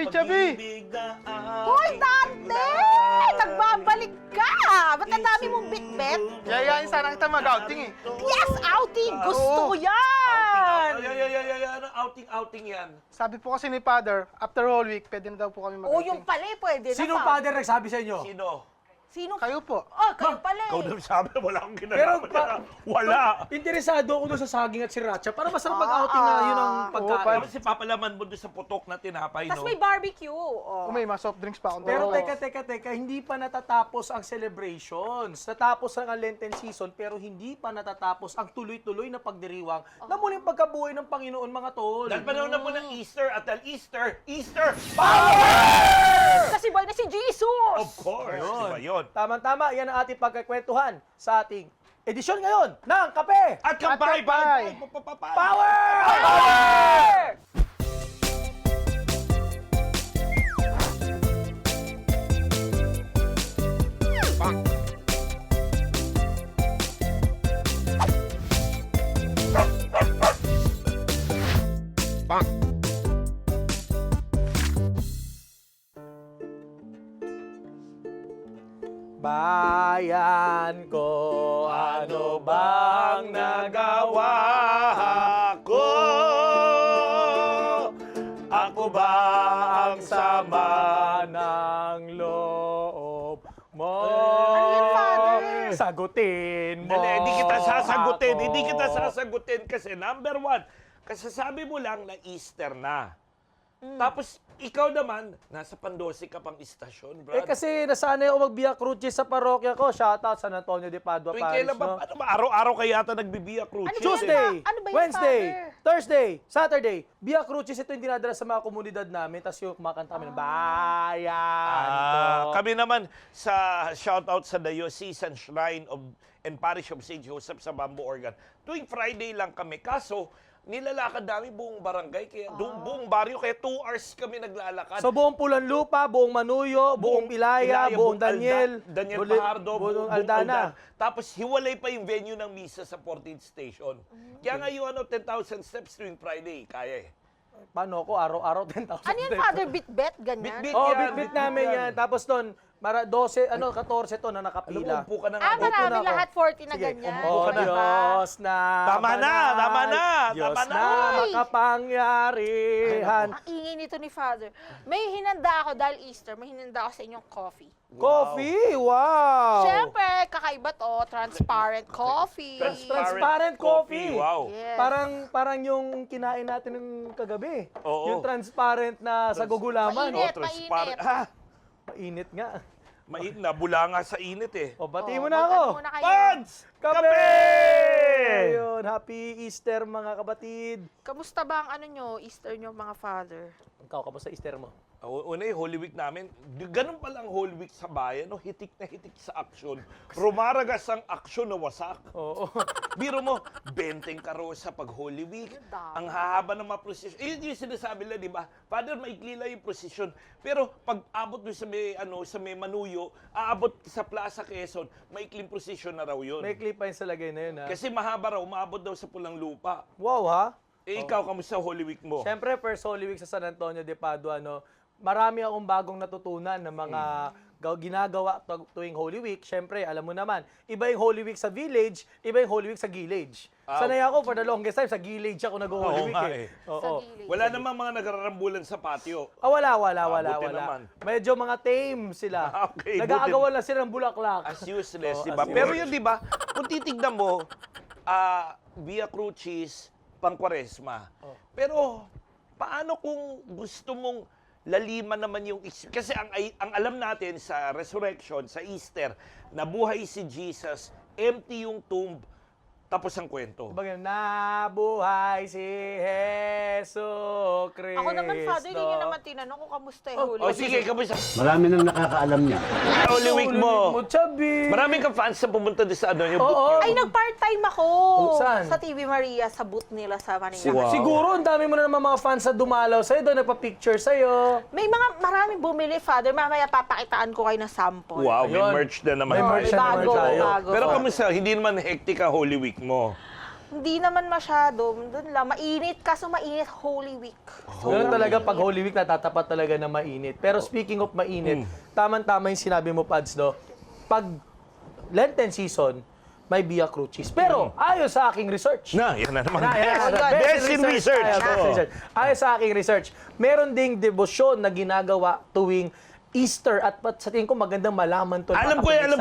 Uy, Chabi! Hoy, Dante! Nagbabalik ka! Ba't ang dami mong bitbit? Yayain sana kita mag-outing eh. Yes, outing! Gusto ko yan! Ano, outing yan? Sabi po kasi ni Father, after whole week, pwede na daw po kami Oh, mag-outing. yung pala eh, pwede na Sinong pa. father nagsabi sa inyo? Sino? Sino? Kayo po. Oh, kayo pala eh. Ikaw na sabi, wala akong Pero ginagawa niya. Wala. Interesado ako doon sa saging at sriracha. Para masarap mag-outing na yun ang pagkain. Kasi papalaman mo doon sa putok na tinapay, Tapos no? may barbecue. Oh. Kung may mga soft drinks pa akong Pero dalawa. teka, hindi pa natatapos ang celebrations. Natapos ang Lenten season, pero hindi pa natatapos ang tuloy-tuloy na pagdiriwang na muling pagkabuhay ng Panginoon, mga tol. Dahil panahon na po ng Easter at dahil Easter, Kasi boy na si Jesus! of course, diba yun? Tama-tama, yan ang ating pagkakwentuhan sa ating edisyon ngayon ng Kape At kampay, Kampay! Power! Bayan ko, ano bang nagawa ko? Ako ba ang sama ng loob mo? Ano yan, Father? Sagutin mo. Dali, hindi kita sasagutin. ako. Hindi kita sasagutin kasi number one, kasasabi mo lang na Easter na. Tapos, ikaw naman, nasa Pandosi ka pang istasyon, Brad. Kasi nasanay ako magbiyak crucis sa parokya ko. Shoutout San Antonio de Padua Tuwing Parish. kailan ba, No? ano ba, araw-araw ka yata nagbibiyak crucis. Ano ba Tuesday, yan? Ano ba yan, Wednesday, Father? Thursday, Saturday. Biak Crucis, ito yung dinadala sa mga komunidad namin. Tapos yung kumakanta kami ng bayan ko. Kami naman sa shoutout sa Diocesan Shrine of and Parish of St. Joseph sa Bamboo Organ. Tuwing Friday lang kami. Kaso, nilalakad namin buong barangay, kaya buong baryo, kaya 2 hours kami naglalakad. So buong Pulanlupa, buong Manuyo, buong Pilaya, buong Daniel, Daniel Fajardo, buong Aldana. Tapos hiwalay pa yung venue ng misa sa 14th Station. Kaya nga yung 10,000 steps tuwing Friday, kaya eh. Paano ko? Araw-araw 10,000 Ano yan, steps. Father? Bitbet? Ganyan? Bit-bit. Oh, yan, bit-bit namin yan. Tapos doon, 14 to na Alam mo, nakapila. upo ka na Ah, nga. marami na ako. lahat 40 na Sige, ganyan. umupo Oh, ka na. Diyos na Tama na, banal, tama na, Diyos tama na. makapangyarihan. Ang ingay nito ni Father. May hinanda ako dahil Easter. May hinanda ako sa inyong coffee. Coffee, wow! Siyempre, kakaiba to. Transparent coffee. Transparent coffee. Wow. Yes. Parang yung kinain natin ng kagabi. Oo. Yung transparent na sa gugulaman. Mainit. Transparent. mainit. Ah, Mainit nga. mainit na. Bula nga sa init eh. O, batiin Oh, mo na ako. mag-ano muna kayo. Pads! Kape! Ayun, happy Easter mga kabatid. Kamusta ba ang ano nyo, Easter nyo, mga Father? Ikaw, kamusta Easter mo? Una yung Holy Week namin, ganun pala ang Holy Week sa bayan, no? Hitik na hitik sa aksyon. Rumaragas ang aksyon na wasak. Oo. Biro mo, 20 karosa pag Holy Week. Dami. Ang hahaba ng mga prosesyon. Yun yung sinasabi nila, di ba? Father, maikli lang yung prosesyon. Pero pag abot doon sa may Manuyo, aabot sa Plaza Quezon, maikling prosesyon na raw yun. May clip pa yun sa lagay na yun, ha? Kasi mahaba raw, umaabot daw sa Pulang Lupa. Wow, ha? Ikaw, kamusta Holy Week mo? Siyempre, first Holy Week sa San Antonio de Padua, no? Marami akong bagong natutunan ng mga ginagawa tuwing Holy Week. Siyempre, alam mo naman, iba yung Holy Week sa village, iba yung Holy Week sa village. Sanay ako, for the longest time, sa village ako nag-Holy Oo Week nga eh. eh. Sa Oo. gilid. Wala namang mga nagararambulan sa patio. Wala. buti naman. Medyo mga tame sila. Okay, Nag-aagawan lang sila ng bulaklak. As useless, Oo, di ba? as Pero useless. yun, di ba, kung titignan mo, Via Crucis, pang Kwaresma. Pero, paano kung gusto mong laliman naman yung kasi ang alam natin sa resurrection, sa Easter, nabuhay si Jesus, empty yung tomb, tapos ang kwento. Bagay, nabuhay si Jesu Cristo. Ako naman, Father, hindi nyo naman tinanong kung kamusta yung Holy O Week. sige, kamusta? Marami nang nakakaalam niya. Holy Week mo. Chabi. Maraming ka fans na pumunta din sa ano, yung boot Oo. niyo. Ay, nag-part-time ako. Saan? Sa TV Maria, sa booth nila sa Manila. Wow. Siguro, ang dami mo na naman mga fans na dumalaw sa'yo, doon nagpa-picture sa'yo. May maraming bumili, Father. Mamaya papakitaan ko kayo ng sample. Wow, may Ayun. merch na naman. May merch na naman Bago, tayo. bago. Pero kamusta? Hindi naman hectic ang Holy Week mo. Hindi naman masyado. Doon lang. Mainit. Kaso mainit Holy Week. Ganun talaga, pag Holy Week, natatapat talaga na mainit. Pero speaking of mainit, tama-tama yung sinabi mo, Pads, no? Pag Lenten season, may Via Crucis. Pero, ayon sa aking research, Yan na naman. Best in research. Ayon sa aking research, meron ding debosyon na ginagawa tuwing Easter at sa tingin ko magandang malaman to. Alam ko yan.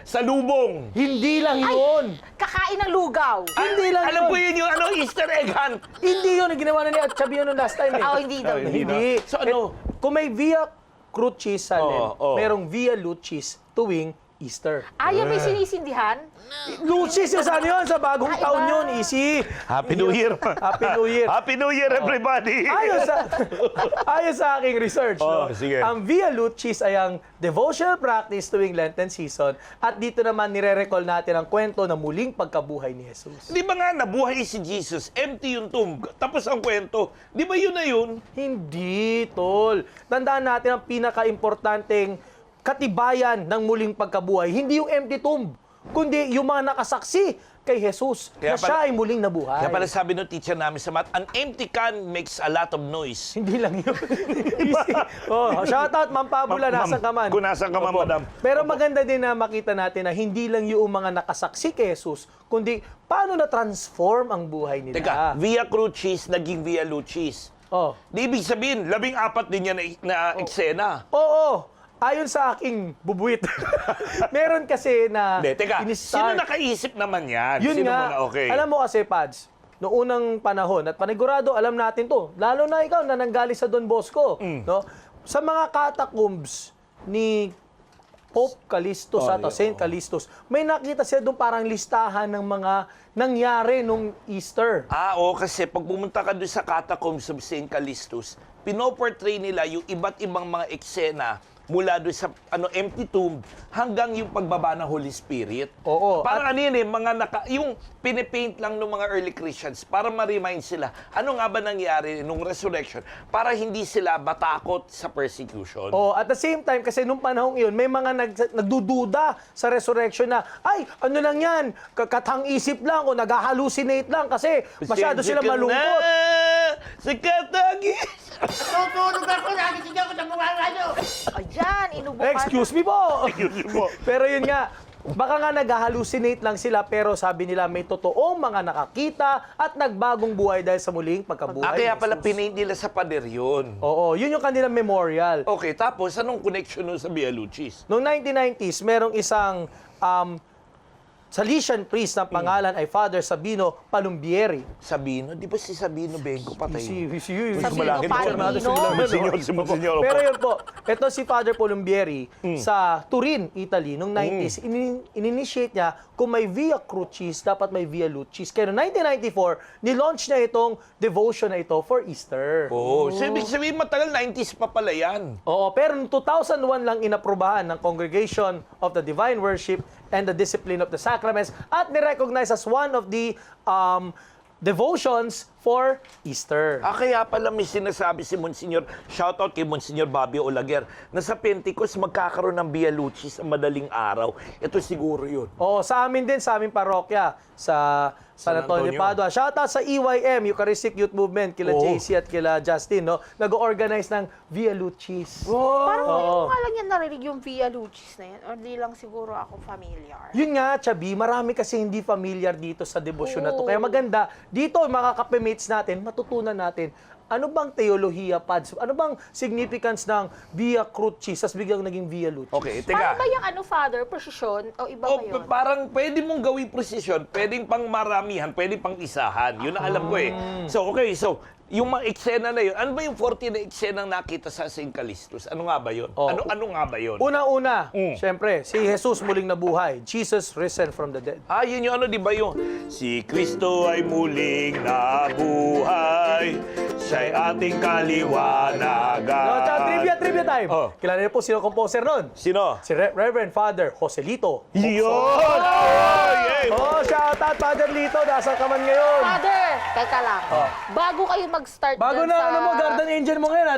Sa lubong. Hindi lang yun. Kakain ng lugaw. Hindi lang Alam yun. ko yun yung Easter egg hunt. Hindi yun ang ginawa na ni Chabi yun last time. Hindi daw. Hindi. So ano? Kung may Via Crucis sa Oo. merong Via Lucis tuwing Easter. Ay, may sinisindihan? Lucis yung saan yun? Sa bagong Iba. taon yun. Easy. Happy New Year. Happy New Year. Happy New Year, everybody. Ayon sa aking research, no? Sige. Ang Via Lucis ay ang devotional practice tuwing Lenten season at dito naman nire-recall natin ang kwento ng muling pagkabuhay ni Jesus. Di ba nga nabuhay si Jesus, empty yung tomb, tapos ang kwento, di ba yun na yun? Hindi, tol. Tandaan natin ang pinaka-importanteng katibayan ng muling pagkabuhay. Hindi yung empty tomb, kundi yung mga nakasaksi kay Jesus Kaya na siya ay muling nabuhay. Kaya pala sabi ng teacher namin sa math, an empty can makes a lot of noise. Hindi lang yun. Easy. Shout out, Ma'am Pabula, Ma'am, nasan ka man? kung nasan ka man, Opo. madam. Pero maganda din na makita natin na hindi lang yung mga nakasaksi kay Jesus, kundi paano na-transform ang buhay nila. Teka, Via Crucis naging Via Lucis. Oh. Di ibig sabihin, 14 din yan na eksena. Oo. Ayon sa aking bubuit. Meron kasi na Hindi, teka, sino in-start. nakaisip naman yan? Yun Sino nga. muna? Okay. Alam mo kasi, Pads, noong unang panahon, at panigurado, alam natin to, lalo na ikaw na nanggaling sa Don Bosco, no? Sa mga catacombs ni Pope Callistus at Saint Callistus, may nakita siya doon parang listahan ng mga nangyari nung Easter. Kasi pag pumunta ka doon sa catacombs of St. Callistus, pinoportray nila yung iba't ibang mga eksena mula doon sa empty tomb hanggang yung pagbaba ng Holy Spirit. Oo. Parang yung pinipaint lang ng mga early Christians para ma-remind sila ano nga ba nangyari nung resurrection para hindi sila matakot sa persecution. At the same time, kasi nung panahong iyon, may mga nagdududa sa resurrection na, ay, ano lang yan, katang-isip lang o nag-hallucinate lang kasi masyado sila malungkot. Sa katagis! Tutulog ako, nagising ako sa mga radyo. Ayan, inubo ka. Excuse me po! Pero yun nga, baka nga nag-hallucinate lang sila pero sabi nila may totoong mga nakakita at nagbagong buhay dahil sa muling pagkabuhay. Kaya ni pala Jesus. pinaint nila sa pader yun. Oo, yun yung kanilang memorial. Okay, tapos anong connection nun sa Via Lucis? Noong 1990s, merong isang Salesian priest na pangalan ay Father Sabino Palumbieri. Sabino? Di ba si Sabino Benko patay? Sabino Palomino. Pero yun po, ito si Father Palumbieri sa Turin, Italy, noong 90s, in-initiate niya kung may Via Crucis, dapat may Via Lucis. Kaya noong 1994, nilaunch niya itong devotion na ito for Easter. So ibig sabihin matagal, 90s pa pala yan. Oo, pero noong 2001 lang inaprubahan ng Congregation of the Divine Worship and the Discipline of the Sacraments at ni-recognize as one of the devotions for Easter. Kaya pala may sinasabi si Monsignor, shoutout kay Monsignor Bobby Olaguer, na sa Pentecost magkakaroon ng Via Lucis sa madaling araw. Ito siguro yun. Oo, sa amin din, sa aming parokya, sa San Antonio de Padua. Shoutout sa EYM, Eucharistic Youth Movement, kila JC at kila Justin, no? Nag-organize ng Via Lucis. Parang ngayon nga lang yan narinig yung Via Lucis na yan. Or di lang siguro ako familiar. Yun nga, Chabi, marami kasi hindi familiar dito sa devotion na to. Kaya maganda, dito mga kapemates natin, matutunan natin, ano bang teolohiya, Pads? Ano bang significance ng Via Crucis, tas biglang naging Via Lucis? Okay, Parang teka. ba yung Father, prosesyon? O iba ba yun? Parang pwede mong gawing prosesyon, pwedeng pang maramihan, pwedeng pang isahan. Yun ang alam ko eh. So, okay, so, yung mga eksena na yun, ano ba yung 40 na eksenang nakita sa St. Callistus? Ano nga ba yun? Ano nga ba yun? Una-una, syempre, si Jesus muling nabuhay. Jesus risen from the dead. Yun yung ano, di ba yung si Kristo ay muling nabuhay, siya'y ating kaliwanagan. Trivia time. Kilala niyo po sino composer nun? Sino? Si Reverend Father Joselito. Yun! Shout out Father Lito, nasa ka man ngayon. Father, teka lang. Bago kayo mag-start Bago dyan na, sa... ano mo, Garden Angel mo ngayon, ha?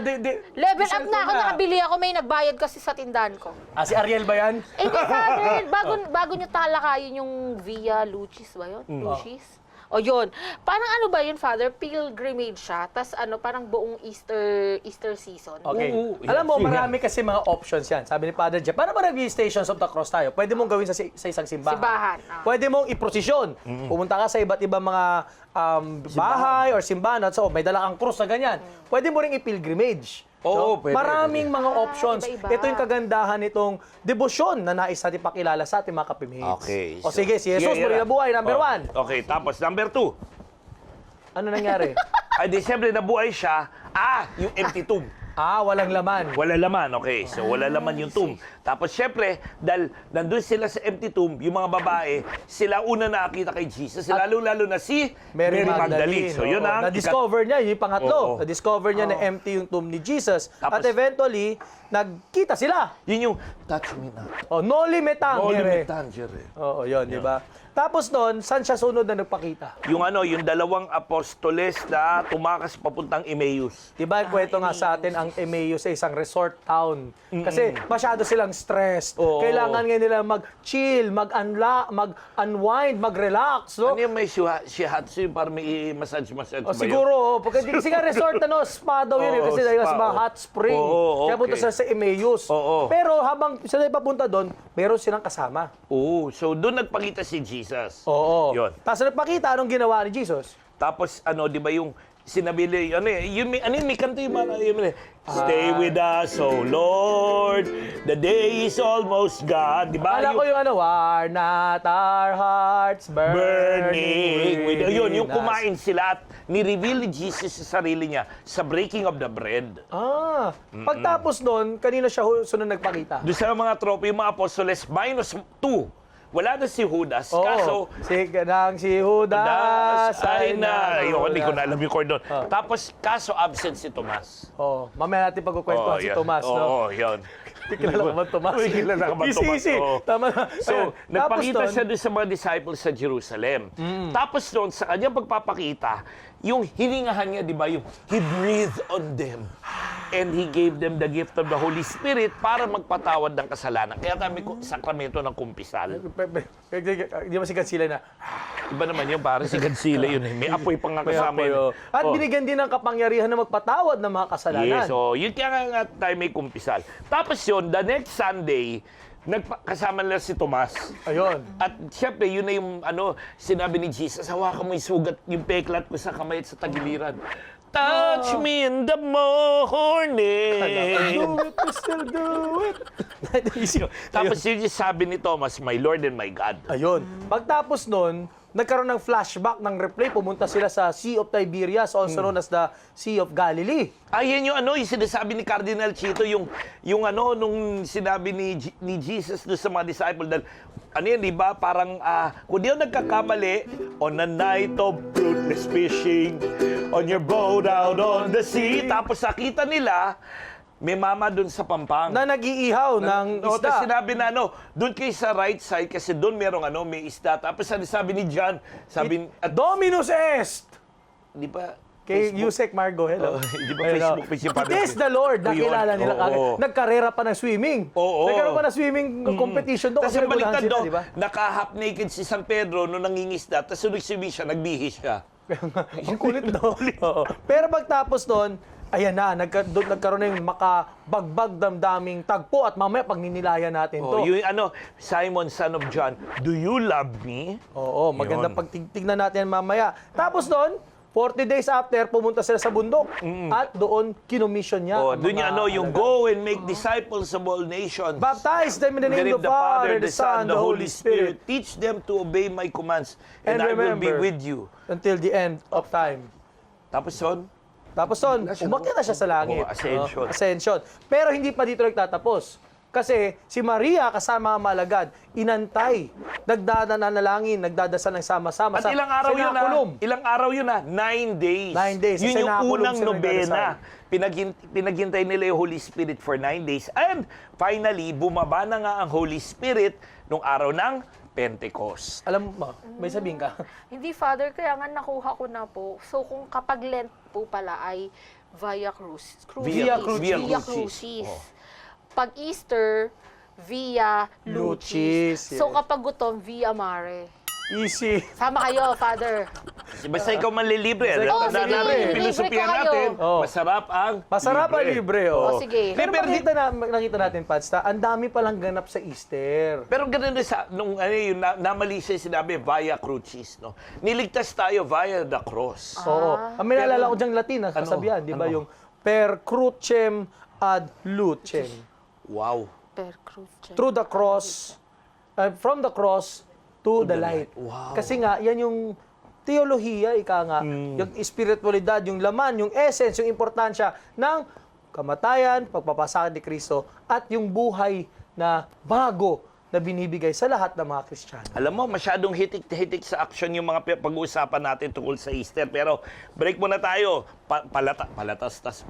Level up na ako, nakabili ako, may nagbayad kasi sa tindahan ko. Si Ariel ba yan? Eh, Father, bago nyo talakayin yung Via Lucis ba yun? Lucis? O yun. Parang ano ba yun, Father? Pilgrimage siya, tas ano, parang buong Easter season. Okay. Oo, Alam mo, sige. marami kasi mga options yan. Sabi ni Father Jeff, paano ba Stations of the Cross tayo? Pwede mong gawin sa isang simbahan. Simbahan, Pwede mong iprosesyon. Pumunta ka sa iba't ibang mga bahay or simbahan at so, may dala kang krus na ganyan. Pwede mo ring i-pilgrimage. Oo, pwede, Maraming mga options. iba-iba. Ito yung kagandahan nitong debosyon na nais natin pakilala sa ating mga kapimids. Okay. O sige, si Jesus, muli na buhay, number 1. Okay, tapos number 2. Ano nangyari? Ay, di siyempre nabuhay siya. Yung empty tomb. Walang laman. Wala laman, okay. So, wala laman yung tomb. Tapos, syempre, dahil nandun sila sa empty tomb, yung mga babae, sila una nakakita kay Jesus. Lalo-lalo na si Mary Magdalene. So, yun ang... Na-discover niya, yung pangatlo. Oo. Na-discover niya na empty yung tomb ni Jesus. Tapos- At eventually, nagkita sila. Yun yung, touch me not. Noli me tangere. Tangere. Oo, yun, di ba? Tapos doon, saan siya sunod na nagpakita? Yung yung dalawang apostoles na tumakas papuntang Emmaus. Di ba, kwento nga sa atin ang Emmaus sa isang resort town. Kasi masyado silang stressed. Oo. Kailangan nga nila mag-chill, mag-unwind, mag-relax. No? Ano yung may shihatsu para may massage ba Siguro, kasi nga resort, spa daw yun. Oo, Kasi dahil spa, sa mga oo. hot spring. Oo, Kaya punta okay. sila sa Emmaus. Oo. Pero habang sila papunta doon, meron silang kasama. Oo, so doon nagpakita si Jesus. Oo. Yun. Tapos nagpakita, anong ginawa ni Jesus? Tapos di ba yung sinabi nila, may kanta yung mga, Stay with us, O Lord, the day is almost gone. Di ba? Alam ko yung are not our hearts burning Yung within us. kumain sila at ni-reveal ni Jesus sa sarili niya sa breaking of the bread. Pagtapos nun, kanino siya sunod nagpakita? Doon sa mga tropa, yung mga apostoles, -2. Wala na si Judas. Oo. Kaso, si Judas ay na. Hindi ko na alam yung chord doon. Oh. Tapos, kaso absent si Tomas. Mamaya natin pagkukwentuhan si yan. Tomas. Oo, yun. Kilala ka ba Tomas? Kilala ka ba Tomas? Easy. Oo. Tama na. So, Ayun. nagpakita Tapos siya nun, doon sa mga disciples sa Jerusalem. Tapos doon, sa kanyang pagpapakita, yung hiningahan niya, di ba, yung He breathed on them. And He gave them the gift of the Holy Spirit para magpatawad ng kasalanan. Kaya kami sakramento ng kumpisal. Hindi mo sikat sila na. Iba naman yun, para si Godzilla yun. May apoy pang nga kasama yun. At Oh. binigyan din ng kapangyarihan na magpatawad ng mga kasalanan. Yes, so yun kaya nga tayo may kumpisal. Tapos yun, the next Sunday, kasama nila si Tomas. Ayun. At syempre, yun na yung sinabi ni Jesus, hawakan mo yung sugat, yung peklat ko sa kamay at sa tagiliran. Touch me in the morning. Do it, still do it. Tapos yun yung sabi ni Thomas, my Lord and my God. Ayun. Pagtapos nun, nagkaroon ng flashback ng replay. Pumunta sila sa Sea of Tiberias, also known as the Sea of Galilee. Ayan yung yung sinasabi ni Cardinal Chito, yung nung sinabi ni Jesus doon sa mga disciple, dahil, di ba, parang, kung di ako nagkakamali, on a night of fruitless fishing, on your boat out on the sea, tapos nakita nila, may mama doon sa Pampang. Na nag-iihaw ng Tapos isda. sinabi na doon kayo sa right side kasi doon merong may isda. Tapos sabi ni John, Dominus est! di ba? Kay Yusek Margo, hello. Di ba Facebook page yung It is the Lord, nakilala nila kagad. Oo. Nagkarera pa ng swimming. Oo. Nagkaroon pa ng swimming competition doon. Tapos ang nagunahan baliktad sila, doon, di ba? naka-half naked si San Pedro nung nangingisda. Tapos nagsibi siya, nagbihis siya. Ang kulit no? Oo. Pero pagtapos doon, ayan na, nagkaroon na yung makabagbag damdaming tagpo at mamaya pag ninilayan natin to. Yung Simon, son of John, do you love me? Oo, maganda Yun. pagtignan natin mamaya. Tapos doon, 40 days after, pumunta sila sa bundok. At doon, kinomission niya. ang Doon mga yung alagad. go and make disciples of all nations. Baptize them in the name of the Father, the Son, the Holy Spirit. Teach them to obey my commands, and And I will be remember, with you. Until the end of time. Tapos son, Tapos doon, umakyat na siya sa langit. ascension. Ascension. Pero hindi pa dito nagtatapos. Kasi si Maria kasama ang malagad, inantay, nagdadanalangin, nagdadasal ng sama-sama at sa ilang araw yun senakulum. Ilang araw yun 9 days. 9 days. Sa Yun yung senakulum unang sila nobena. Pinaghintay nila yung Holy Spirit for 9 days. And finally, bumaba na nga ang Holy Spirit nung araw ng Pentecost. Alam mo, may sabihin ka. Hindi, Father, kaya nga nakuha ko na po. So, kung kapag Lent po pala ay Via Crucis. Via Via Crucis. Crucis. Oh. Pag Easter, Via Lucis, Lucis. So, yes. kapag gutom, Via Mare. Easy. Sama kayo, Father. Basta ikaw manlilibre. Oo, Tandaan sige, natin, libre pilosopiya ko kayo. natin, Oo. masarap ang Masarap ang libre, oh. O, sige. Pero nakita natin, Pats, ang dami palang ganap sa Easter. Pero ganun din nung namali siya sinabi, via crucis, no? Niligtas tayo via the cross. Oo. Ang may naalala ko dyang Latin, kasabihan, di ba? Ano? Yung per crucem ad lucem. Wow. Per cruce. Through the cross, from the cross to the light. Wow. Kasi nga, yan yung teolohiya, ika nga, yung espiritualidad, yung laman, yung essence, yung importansya ng kamatayan, pagpapasakit ni Kristo, at yung buhay na bago na binibigay sa lahat ng mga Kristiyano. Alam mo, masyadong hitik sa action yung mga pag-uusapan natin tungkol sa Easter. Pero break muna tayo. Patalastas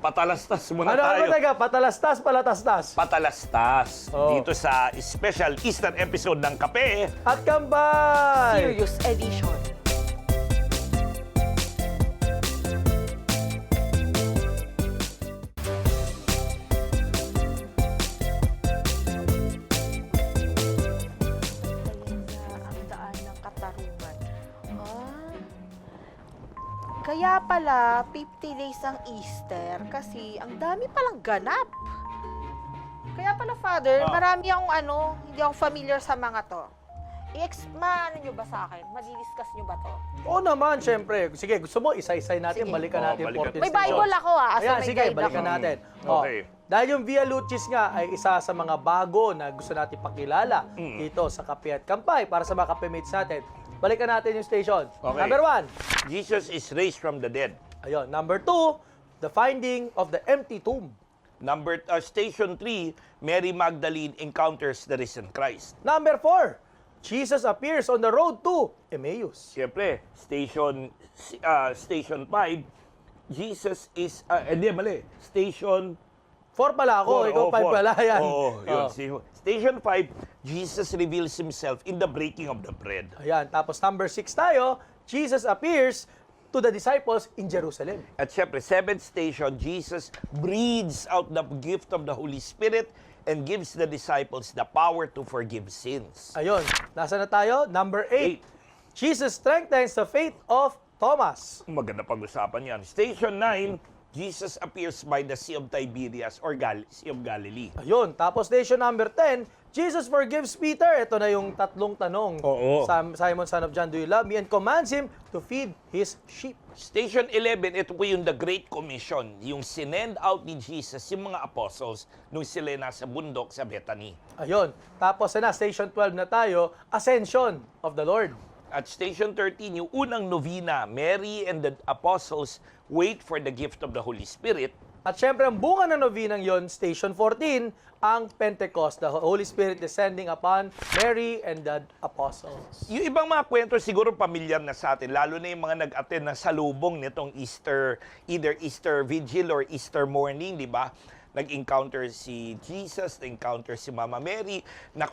muna Ano tayo. taga? Patalastas, palatastas. Patalastas. Oh. Dito sa special Easter episode ng Kape. At kambay! Serious edition. Ang daan ng katarungan. Kaya pala, 50 days ang Easter kasi ang dami palang ganap. Kaya pala, Father, marami akong hindi ako familiar sa mga to. Ano nyo ba sa akin? Madidiscuss nyo ba to? Oo naman, syempre. Sige, gusto mo, isa-isay natin, Sige. balikan natin balikan. 14 May Bible ako as Ayan, may sige, guide balikan ako. natin. Okay. Dahil yung Via Lucis nga ay isa sa mga bago na gusto natin pakilala dito sa Kape at Kampay para sa mga kapemates natin. Balikan natin yung station. Okay. Number 1. Jesus is raised from the dead. Ayun. Number 2, the finding of the empty tomb. Station 3, Mary Magdalene encounters the risen Christ. Number 4, Jesus appears on the road to Emmaus. Siyempre, Station 5, Jesus is, mali. Station 4 pala ako, ikaw 5 pala. Yan. Oo, yun. Oh. Station 5, Jesus reveals himself in the breaking of the bread. Ayan. Tapos number 6 tayo, Jesus appears to the disciples in Jerusalem. At syempre, 7th station, Jesus breathes out the gift of the Holy Spirit and gives the disciples the power to forgive sins. Ayun. Nasa na tayo? Number 8. Jesus strengthens the faith of Thomas. Maganda pag-usapan yan. Station 9, Jesus appears by the Sea of Tiberias or Sea of Galilee. Ayun. Tapos station number 10, Jesus forgives Peter. Ito na yung tatlong tanong. Oo. Simon, son of John, do you love me? And commands him to feed his sheep. Station 11, ito po yung The Great Commission, yung sinend out ni Jesus, yung mga apostles, nung sila nasa bundok sa Bethany. Ayun. Tapos na, station 12 na tayo, Ascension of the Lord. At Station 13, yung unang novena, Mary and the apostles wait for the gift of the Holy Spirit. At syempre, ang bunga ng novenang yon, Station 14, ang Pentecost, the Holy Spirit descending upon Mary and the apostles. Yung ibang mga kwento siguro pamilyar na sa atin, lalo na yung mga nag-attend na salubong nitong Easter, either Easter Vigil or Easter morning, di ba? Nag-encounter si Jesus, nag-encounter si Mama Mary,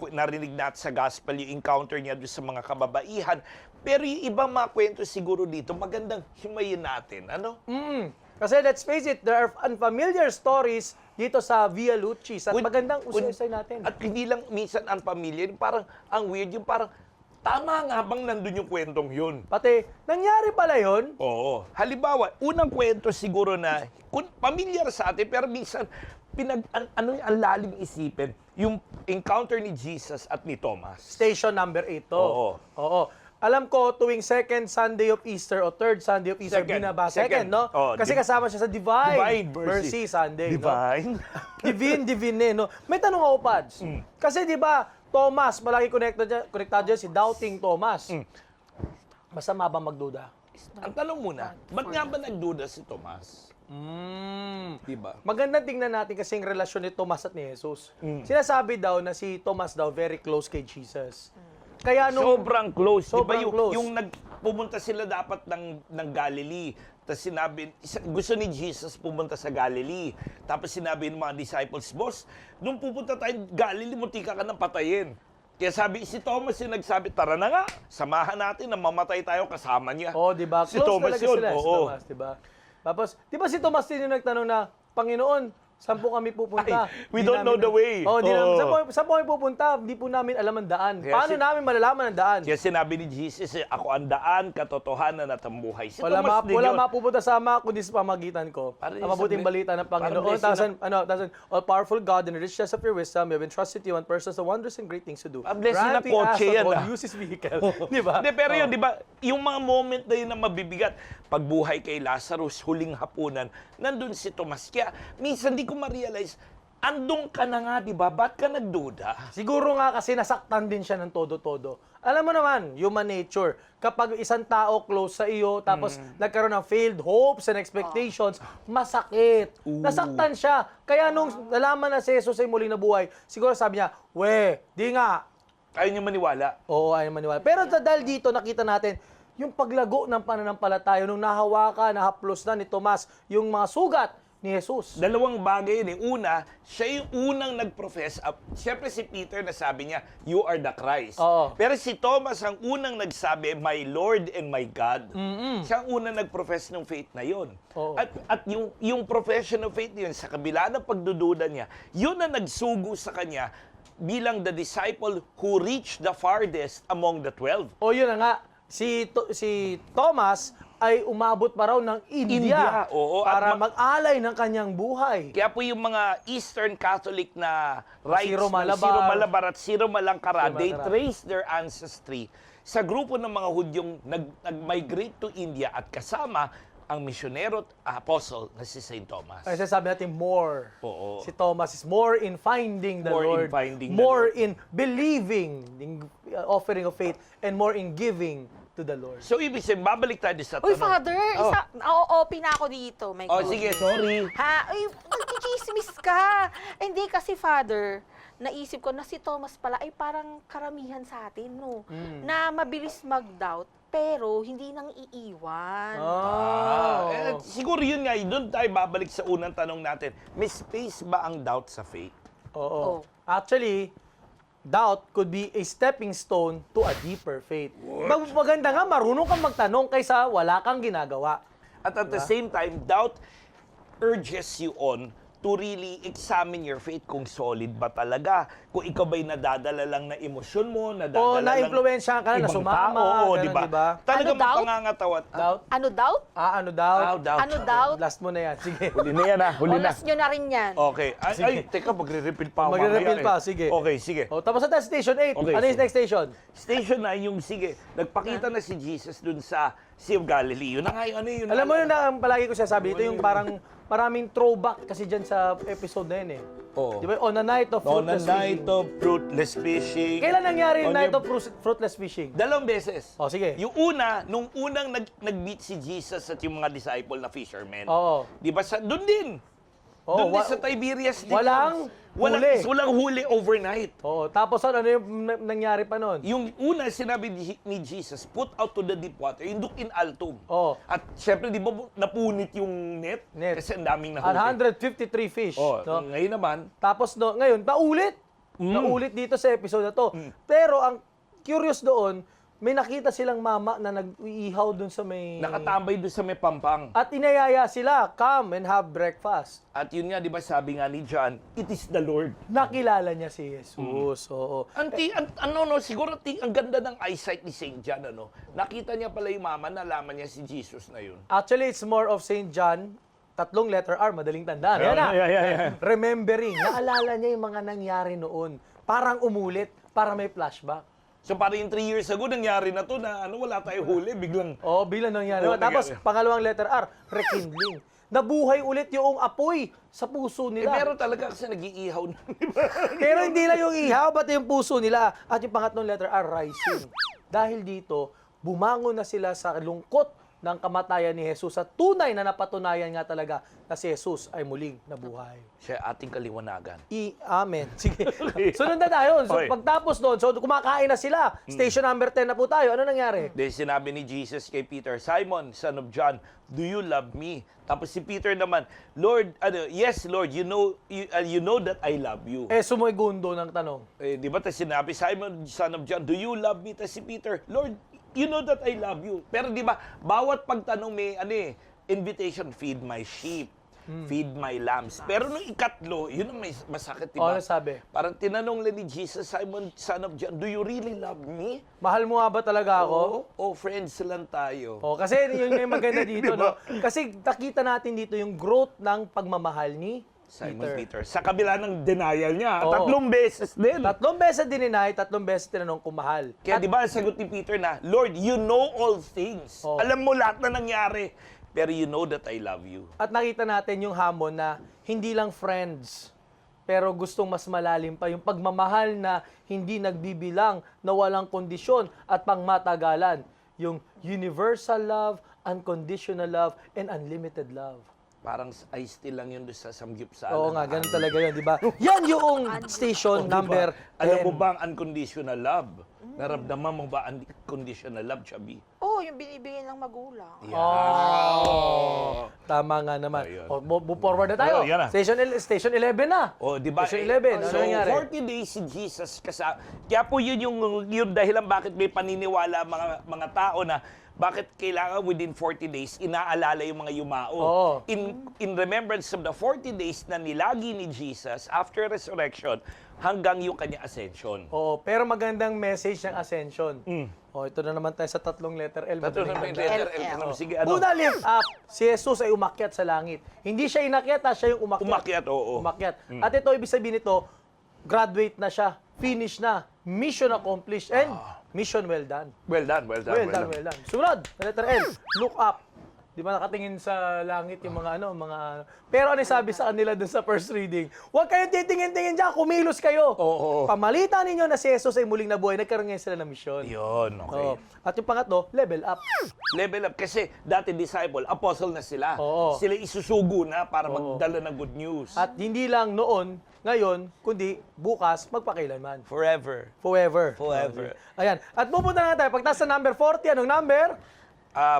narinig natin sa gospel yung encounter niya doon sa mga kababaihan. Pero yung ibang mga kwento siguro dito, magandang himayin natin. Ano? Kasi let's face it, there are unfamiliar stories dito sa Via Lucis at magandang usay natin. At hindi lang minsan unfamiliar, parang ang weird yung parang tama nga bang nandun yung kwentong yun? Pati, nangyari pala yun? Oo. Halimbawa, unang kwento siguro na pamilyar sa atin, pero minsan ang lalim isipin, yung encounter ni Jesus at ni Thomas. Station number 8 to. Oo. Oo. Alam ko, tuwing second Sunday of Easter o third Sunday of Easter, Second. binabasa. Second. No? Oh, Kasi kasama siya sa Divine Mercy Sunday. Divine? No? Divine, no? May tanong ako, Pads. Kasi di ba, Thomas, malaki konektado dyan si Doubting Thomas. Masama ba magduda? Ang tanong muna, ba't nga ba nagduda si Thomas? Diba? Maganda tingnan natin kasi yung relasyon ni Thomas at ni Jesus. Sinasabi daw na si Thomas daw very close kay Jesus. Kaya nung Sobrang close. Sobrang diba? close. Yung pumunta sila dapat ng Galilee. Tapos sinabi, gusto ni Jesus pumunta sa Galilee. Tapos sinabi ng mga disciples, Boss, nung pupunta tayo Galilee, muntika ka nang patayin. Kaya sabi, si Thomas yung nagsabi, tara na nga, samahan natin na mamatay tayo kasama niya. oh, di ba? Si Close Thomas talaga yun. sila, si Oo. Thomas, di ba? Tapos, di ba si Thomas din yung nagtanong na, Panginoon, Saan po kami pupunta? Ay, we Di don't know namin- the way. Oh, di Oo. namin, saan po kami pupunta? Hindi po namin alam ang daan. Kaya Paano namin malalaman ang daan? Kaya sinabi ni Jesus, ako ang daan, katotohanan at ang buhay. Si Wala, Thomas din wala yun. mapupunta sa ama kundi sa pamagitan ko. Parang Ang mabuting isang- balita ng parang Panginoon. blessing Tasan, all powerful God, in the richness of your wisdom, you have entrusted you on persons the wondrous and great things to do. Ang blessing na Granting kotse us yan, of all ah. use his vehicle. Di ba? Hindi, pero yun, Oh. di ba, yung mga moment na yun na mabibigat, pagbuhay kay Lazarus, huling hapunan, nandun si Tomas. Kaya, minsan di ko ma-realize, andun ka na nga, di ba? Ba't ka nagduda? Siguro nga kasi nasaktan din siya ng todo-todo. Alam mo naman, human nature. Kapag isang tao close sa iyo, tapos nagkaroon ng failed hopes and expectations, masakit. Nasaktan siya. Kaya nung nalaman na si Jesus ay muling nabuhay, siguro sabi niya, di nga. Ayaw niyo maniwala. Oo, ayaw maniwala. Pero dahil dito, nakita natin, yung paglago ng pananampalataya, nung nahawakan, nahaplos na ni Tomas, yung mga sugat ni Jesus. Dalawang bagay yun eh. Una, siya yung unang nag-profess up. Siyempre si Peter na sabi niya, you are the Christ. Oo. Pero si Thomas ang unang nagsabi, my Lord and my God. Siya ang unang nag-profess ng faith na yun. Oo. At yung profession of faith yun, sa kabila ng pagdududa niya, yun na nagsugo sa kanya bilang the disciple who reached the farthest among the 12. O yun na nga, si Thomas ay umabot pa raw ng India, oo, at para mag-alay ng kanyang buhay. Kaya po yung mga Eastern Catholic na rites Siro ng Malabar. Siro Malabar at Siro Malangkara, Siro they Malangkara. trace their ancestry sa grupo ng mga Hudyong nag-migrate to India at kasama ang misyonero at apostle na si St. Thomas. Kasi sabi natin more. Oo. Si Thomas is more in finding the More in Lord, finding the more Lord. in believing, in offering of faith, and more in giving to the Lord. So, ibig sabihin, babalik tayo sa Uy, tanong. Father, Oh. na-OP na ako dito. My Oh, God. sige, sorry. Ha? Uy, nagchichismis ka. Hindi kasi, Father, naisip ko na si Thomas pala ay parang karamihan sa atin, no? Na mabilis mag-doubt, pero hindi nang iiwan. Siguro yun nga, doon tayo babalik sa unang tanong natin. May space ba ang doubt sa faith? Oo. Oh. Actually, doubt could be a stepping stone to a deeper faith. Maganda nga, marunong kang magtanong kaysa wala kang ginagawa. At the same time, doubt urges you on to really examine your faith kung solid ba talaga. Kung ikaw ba'y nadadala lang na emosyon mo, nadadala O, lang na-influensya ka na, ibang sumama, tao, ganun, di ba? diba? Talagang Ano, doubt? pangangatawan. Doubt? Ano doubt? Ano doubt? Doubt. Ano doubt? Last mo na yan. Sige. Huli na yan, huli na. Oras nyo na rin yan. Okay. Ay, teka, magre-repeal pa ako. Magre-repeal mamaya pa, sige. Okay, sige. O, tapos na tayo sa station 8. Okay, Ano yung sige. next station? Station na yung, sige, nagpakita na si Jesus dun sa Sea of Galilee. Yun na nga yung ano yun. Alam mo yun na ang palagi ko sinasabi, ito yung parang maraming throwback kasi dyan sa episode na yun eh. Oo. Di ba? On a night of On the fruitless night fishing. of fruitless fishing. Kailan nangyari yung On night your- of fruitless fishing? Dalawang beses. O, sige. Yung una, nung unang nag-meet si Jesus at yung mga disciple na fishermen. Oo. Di ba? Doon din. Oo, Doon din sa Tiberias. din. walang huli. Walang huli overnight. Oo. Tapos ano yung nangyari pa nun? Yung una, sinabi ni Jesus, put out to the deep water, induk in altum. Oo. At syempre, di ba napunit yung net? Net. Kasi ang daming nahuli. 153 fish. Oh, no? ngayon naman, Tapos ngayon, paulit. Naulit dito sa episode na to. Pero ang curious doon, may nakita silang mama na nag-iihaw doon sa may... nakatambay doon sa may pampang. At inayaya sila, come and have breakfast. At yun nga, di ba sabi nga ni John, it is the Lord. Nakilala niya si Jesus. Oo. Siguro ang ganda ng eyesight ni St. John, ano? Nakita niya pala yung mama, nalaman niya si Jesus na yun. Actually, it's more of St. John, tatlong letter R, madaling tandaan. Yan na. Remembering, naalala niya yung mga nangyari noon. Parang umulit, para may flashback. So parang yung 3 years ago, nangyari na to na wala tayo huli, biglang... Oo, bilang nangyari. Oo, Tapos, nangyari. pangalawang letter R, rekindling. Nabuhay ulit yung apoy sa puso nila. Pero talaga kasi nag-iihaw na, di ba? Pero hindi lang yung ihaw, pati yung puso nila. At yung pangatlong letter R, rising. Dahil dito, bumangon na sila sa lungkot ng kamatayan ni Jesus at tunay na napatunayan nga talaga na si Jesus ay muling nabuhay. Siya ating kaliwanagan. Amen. Sige. Sunod na tayo. So, Okay. pagtapos doon, so kumakain na sila. Station number 10 na po tayo. Ano nangyari? Then sinabi ni Jesus kay Peter, Simon, son of John, do you love me? Tapos si Peter naman, Lord, yes Lord, you know that I love you. Sumuigundo ng tanong. Di ba? Tapos sinabi, Simon, son of John, do you love me? Tapos si Peter, Lord, you know that I love you. Pero di ba, bawat pagtanong may invitation, feed my sheep. feed my lambs. Pero nung ikatlo, yun ang may masakit, di Oh, ba? ano sabi? Parang tinanong lang ni Jesus, Simon, son of John, do you really love me? Mahal mo nga ba talaga ako? Oh, friends lang tayo. Oh, kasi yun yung maganda dito, Di ba? no? Kasi nakita natin dito yung growth ng pagmamahal ni Simon Peter. Sa kabila ng denial niya, Oo. 3 beses din. 3 beses dininay, 3 beses tinanong kung mahal. Kaya di ba ang sagot ni Peter na, Lord, you know all things. Oo. Alam mo lahat na nangyari. Pero you know that I love you. At nakita natin yung hamon na hindi lang friends, pero gustong mas malalim pa yung pagmamahal na hindi nagbibilang, na walang kondisyon at pangmatagalan. Yung universal love, unconditional love, and unlimited love. Parang I still lang yun doon sa samgyupsal. Oo nga, ganun talaga yun, di ba? Yan yung station number 10. Alam mo ba ang unconditional love? Naramdaman mo ba ang unconditional love, Chubby? Oh, yung binibigay ng magulang. Oh, tama nga naman. Ayun. Oh, move forward na tayo. Oh, yan na. Station 11 na. Oh, di ba? Station 11, ano So, nangyari? 40 days si Jesus kaya po yun yung dahilan bakit may paniniwala mga tao na bakit kailangan within 40 days inaalala yung mga yumao. Oo. In remembrance of the 40 days na nilagi ni Jesus after resurrection hanggang yung kanya ascension. Oo, pero magandang message ng ascension. Oh, ito na naman tayo sa tatlong letter L. Ito na may letter L ka naman. Sige, ano? Una, lift up. Si Jesus ay umakyat sa langit. Hindi siya inakyat, siya yung umakyat. Umakyat, oo. Umakyat. At ito, ibig sabihin nito, graduate na siya, finish na, mission accomplished, and mission well done. Well done, well done, Well done. Sunod, letter L, look up. Di ba nakatingin sa langit yung mga mga... Pero ano yung sabi sa kanila dun sa first reading? Huwag kayong titingin-tingin dyan, kumilos kayo. Oo. Pamalitan ninyo na si Jesus ay muling nabuhay, nagkaroon ngayon sila ng misyon. Yun, okay. Oo. At yung pangatlo, level up. Level up. Kasi dati disciple, apostle na sila. Oo. Sila isusugo na para magdala ng good news. At hindi lang noon, ngayon, kundi bukas, magpakailanman. Forever. Forever. Forever. Ayan. At pupunta na tayo. Pagtas sa number 40, anong number?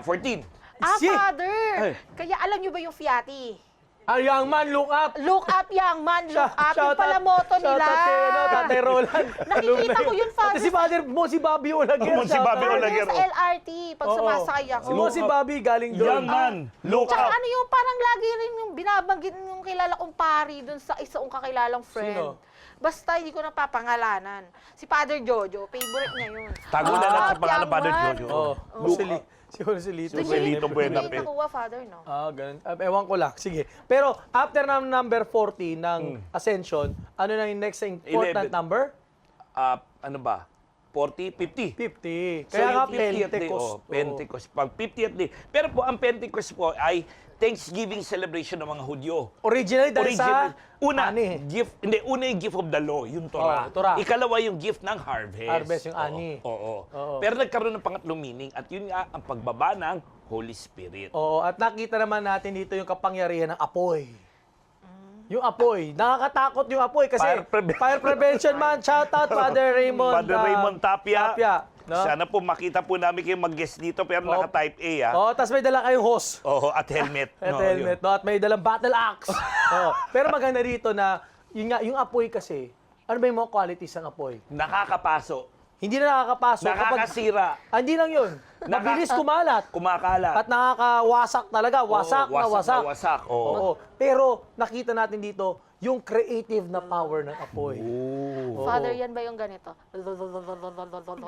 14. Si- Father! Kaya alam nyo ba yung Fiati? A young man, look up. Look up, young man, look up. Shout Yung pala out- motto shout nila. out kay, Tatay Roland. Nakikita ko yun, Father. Pati si Father mo, si Bobby Olaguer. Oh, si Bobby shout out. Olaguer. Father, sa LRT, pag Oo. sumasakay ako. Si mo si Bobby galing doon. Young man, look Tsaka up. ano yung parang lagi rin yung binabanggit yung kilala kong pari dun sa isa kong kakilalang friend. Sino? Basta hindi ko napapangalanan. Si Father Jojo, favorite niya yun. Tago na lang sa Up, pangalan young Father man. Jojo. Oh, Look Joseli. up. Si Joselito. Doon Joselito yun- Buena doon yun Pe. nakuha, Father, no? Ah, ganun. Ewan ko lang. Sige. Pero after ng number 40 ng Ascension, ano na yung next important 11. number? Ano ba? 40, 50. 50. So, Kaya nga yung 50th day, Pentecost. oh, Pentecost. Pag 50th day. Pero po, ang Pentecost po ay Thanksgiving celebration ng mga Hudyo. Originally dahil sa Una, ani. una yung gift of the law, yung Torah. Oh, Torah. Ikalawa yung gift ng harvest. Harvest, yung ani. Oo. Oo. Pero nagkaroon ng pangatlong meaning at yun nga ang pagbaba ng Holy Spirit. Oo, at nakita naman natin dito yung kapangyarihan ng apoy. Yung apoy. Nakakatakot yung apoy kasi fire prevention man. Shout out Father Raymond. Father Raymond Tapia. No? Sana po makita po namin kayo mag-guest dito pero naka-type A ah. Oo, tapos may dala kayong hose. Oo, at helmet. At No, helmet, yun. no? At may dalang battle axe. Oo. Pero maganda rito na, yun nga, yung apoy kasi, ano ba yung mga qualities ng apoy? Nakakapaso. Hindi na nakakapasok. Nakakasira. Hindi lang yun. Mabilis kumalat. Kumakalat. At nakakawasak talaga. Wasak na wasak. Na wasak. Oo. Oo. Pero nakita natin dito, yung creative na power ng apoy. Father, yan ba yung ganito?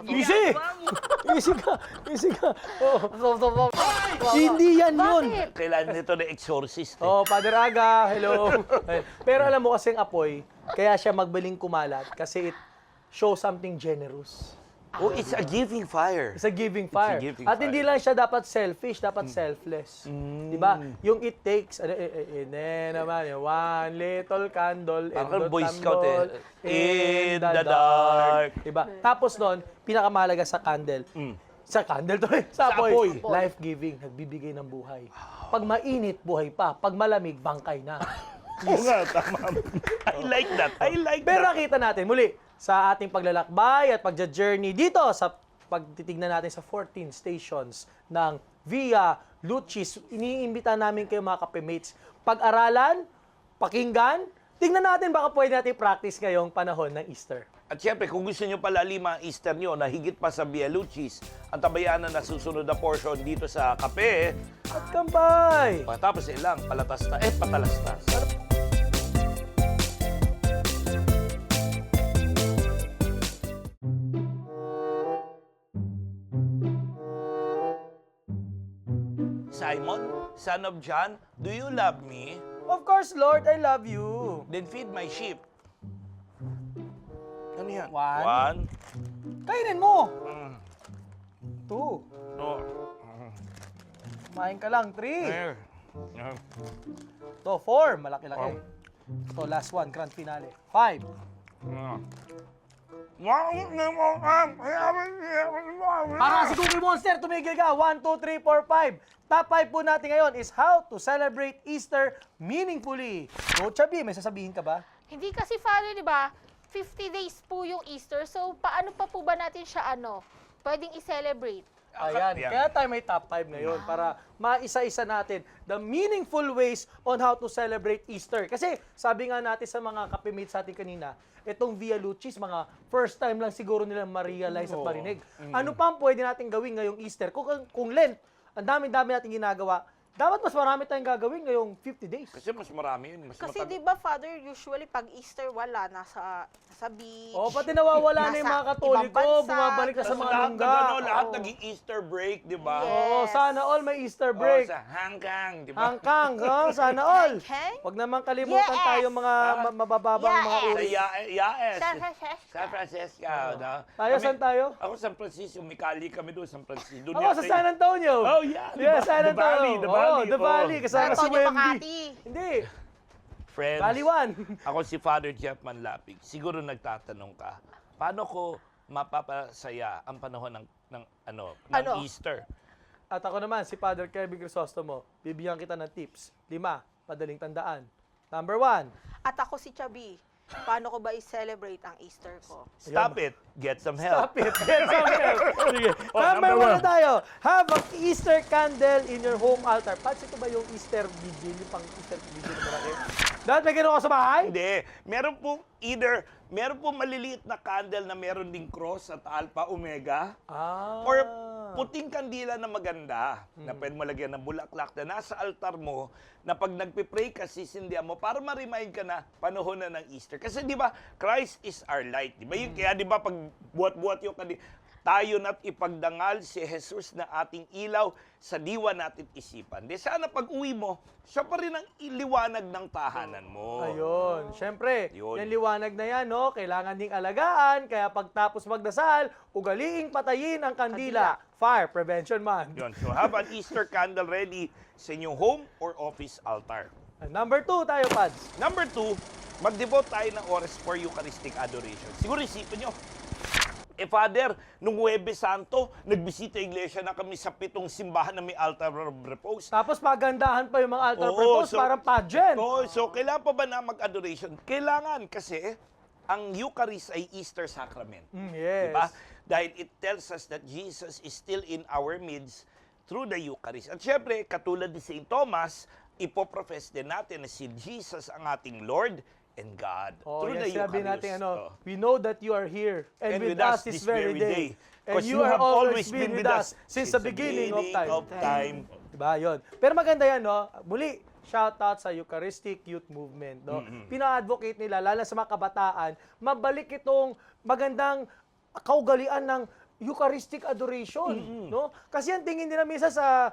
Easy! Easy ka! Easy ka! Oo. Hindi yan yun! Bakit? Kailangan nito na exorcist. Eh. Oh, Father Aga, hello. Ayun. Pero alam mo kasing apoy, kaya siya magbaling kumalat kasi it shows something generous. Oh, it's a giving fire. It's a giving fire. giving At fire. hindi lang siya dapat selfish, dapat selfless. 'Di ba? Yung it takes naman, yung one little candle Parang and Boy the Scout candle in the dark. 'Di ba? Tapos noon, pinakamahalaga sa candle. Sa candle to Sa sa apoy. apoy. Life-giving, nagbibigay ng buhay. Pag mainit, buhay pa. Pag malamig, bangkay na. Oo nga, tama. I like that. I like Pero that. nakita natin muli sa ating paglalakbay at pagja-journey dito sa pagtitignan natin sa 14 stations ng Via Lucis. Iniimbita namin kayo mga kape-mates. Pag-aralan, pakinggan, tingnan natin baka pwede natin practice ngayong panahon ng Easter. At syempre, kung gusto nyo palaliman ang Easter nyo na higit pa sa Via Lucis, ang tabayanan na susunod na portion dito sa kape, At kampay! pagkatapos ilang patalastas. Simon, son of John, do you love me? Of course, Lord, I love you. Then feed my sheep. Ano yan? One. Kainin mo! Mm. 2. Oh. Kumain ka lang. 3. There. To 4. Malaki-laki. To last one, grand finale. 5. Para si Cookie Monster, tumigil ka. 1, 2, 3, 4, 5. Top 5 po natin ngayon is how to celebrate Easter meaningfully. So, Chubby, may sasabihin ka ba? Hindi kasi, Father, di ba, 50 days po yung Easter. So, paano pa po ba natin siya, pwedeng i-celebrate? Ayan, Yan. kaya tayo may top 5 ngayon para maisa-isa natin the meaningful ways on how to celebrate Easter. Kasi sabi nga natin sa mga kapimate sa atin kanina, itong Via Lucis, mga first time lang siguro nila ma-realize at marinig. Ano pa ang pwede natin gawin ngayong Easter? Kung Lent, ang dami-dami natin ginagawa, dapat mas marami tayong gagawin ngayong 50 days. Kasi mas marami yun. Mas Kasi matag- di ba, Father, usually pag Easter wala, nasa beach. O, pati nawawala na yung nasa mga Katoliko, ibang bansa. bumabalik na sa Tapos mga lahat, lungga. lahat Oo. naging Easter break, di ba? Yes. Oo, sana all may Easter break. Oh, sa Hong Kong, di ba? Hangkang, sana all. Okay? Huwag naman kalimutan Yes. tayo mga mabababang mga Yes. Sa uri. Yaes. San Francisco. San Francisco. no? Tayo, saan tayo? Ako San Francisco, may kali kami doon, San Francisco. Doon Ako sa yata San yung- Antonio. Oh, yeah. Yeah, San The Valley, Antonio. the Valley. Oh, the Valley. Oh. Kasama si Antonio Wemby. Makati. Hindi. Friends, Valley 1. ako si Father Jeff Manlapig. Siguro nagtatanong ka, paano ko mapapasaya ang panahon ng Ano? Easter? At ako naman, si Father Kevin Crisostomo. Bibigyan kita ng tips. 5, padaling tandaan. Number 1. At ako si Chubby. Paano ko ba i-celebrate ang Easter ko? Stop it. Get some help. Stop it. Get some help. Sige. Oh, Number number 1 na one. tayo. Have an Easter candle in your home altar. Pats, ito ba yung Easter vigil? Yung pang Easter vigil na malaki? Dahil may gano'n ka sa bahay? Hindi. Meron pong maliliit na candle na meron ding cross at alpha omega. Ah. Or puting kandila na maganda na pwede mo lagyan ng bulaklak na nasa altar mo na pag nagpipray ka, sisindihan mo para ma-remind ka na panahon na ng Easter. Kasi di ba, Christ is our light. Di ba? Kaya di ba pag buhat-buhat yung kandila, tayo na't ipagdangal si Jesus na ating ilaw sa diwa natin isipan. Di sana pag uwi mo, siya pa rin ang iliwanag ng tahanan mo. Ayun. Siyempre, Yun. yung liwanag na yan, no? Kailangan ding alagaan. Kaya pagtapos magdasal, ugaliing patayin ang kandila. Fire prevention man. Yun. So have an Easter candle ready sa inyong home or office altar. And number 2 tayo, Pads. Number 2, mag-devote tayo ng oras for Eucharistic adoration. Siguro isipin nyo, Father, nung Huwebes Santo, nagbisita iglesia na kami sa 7 simbahan na may altar of repose. Tapos magandahan pa yung mga altar Oo, propose, so- parang pageant. So, kailangan pa ba na mag-adoration? Kailangan kasi ang Eucharist ay Easter sacrament. Yes. Diba? Dahil it tells us that Jesus is still in our midst through the Eucharist. At syempre, katulad ni St. Thomas, ipoprofess din natin na si Jesus ang ating Lord and God Oh, through yes, the sabi Eucharist. natin, Oh. we know that you are here and with us this very day. And 'Cause you have always been with us since the beginning of time. Diba, yun. Pero maganda yan, no? Muli, shout out sa Eucharistic Youth Movement, no? Pina-advocate nila, lalo sa mga kabataan, mabalik itong magandang kaugalian ng Eucharistic adoration, no? Kasi ang tingin nila minsan sa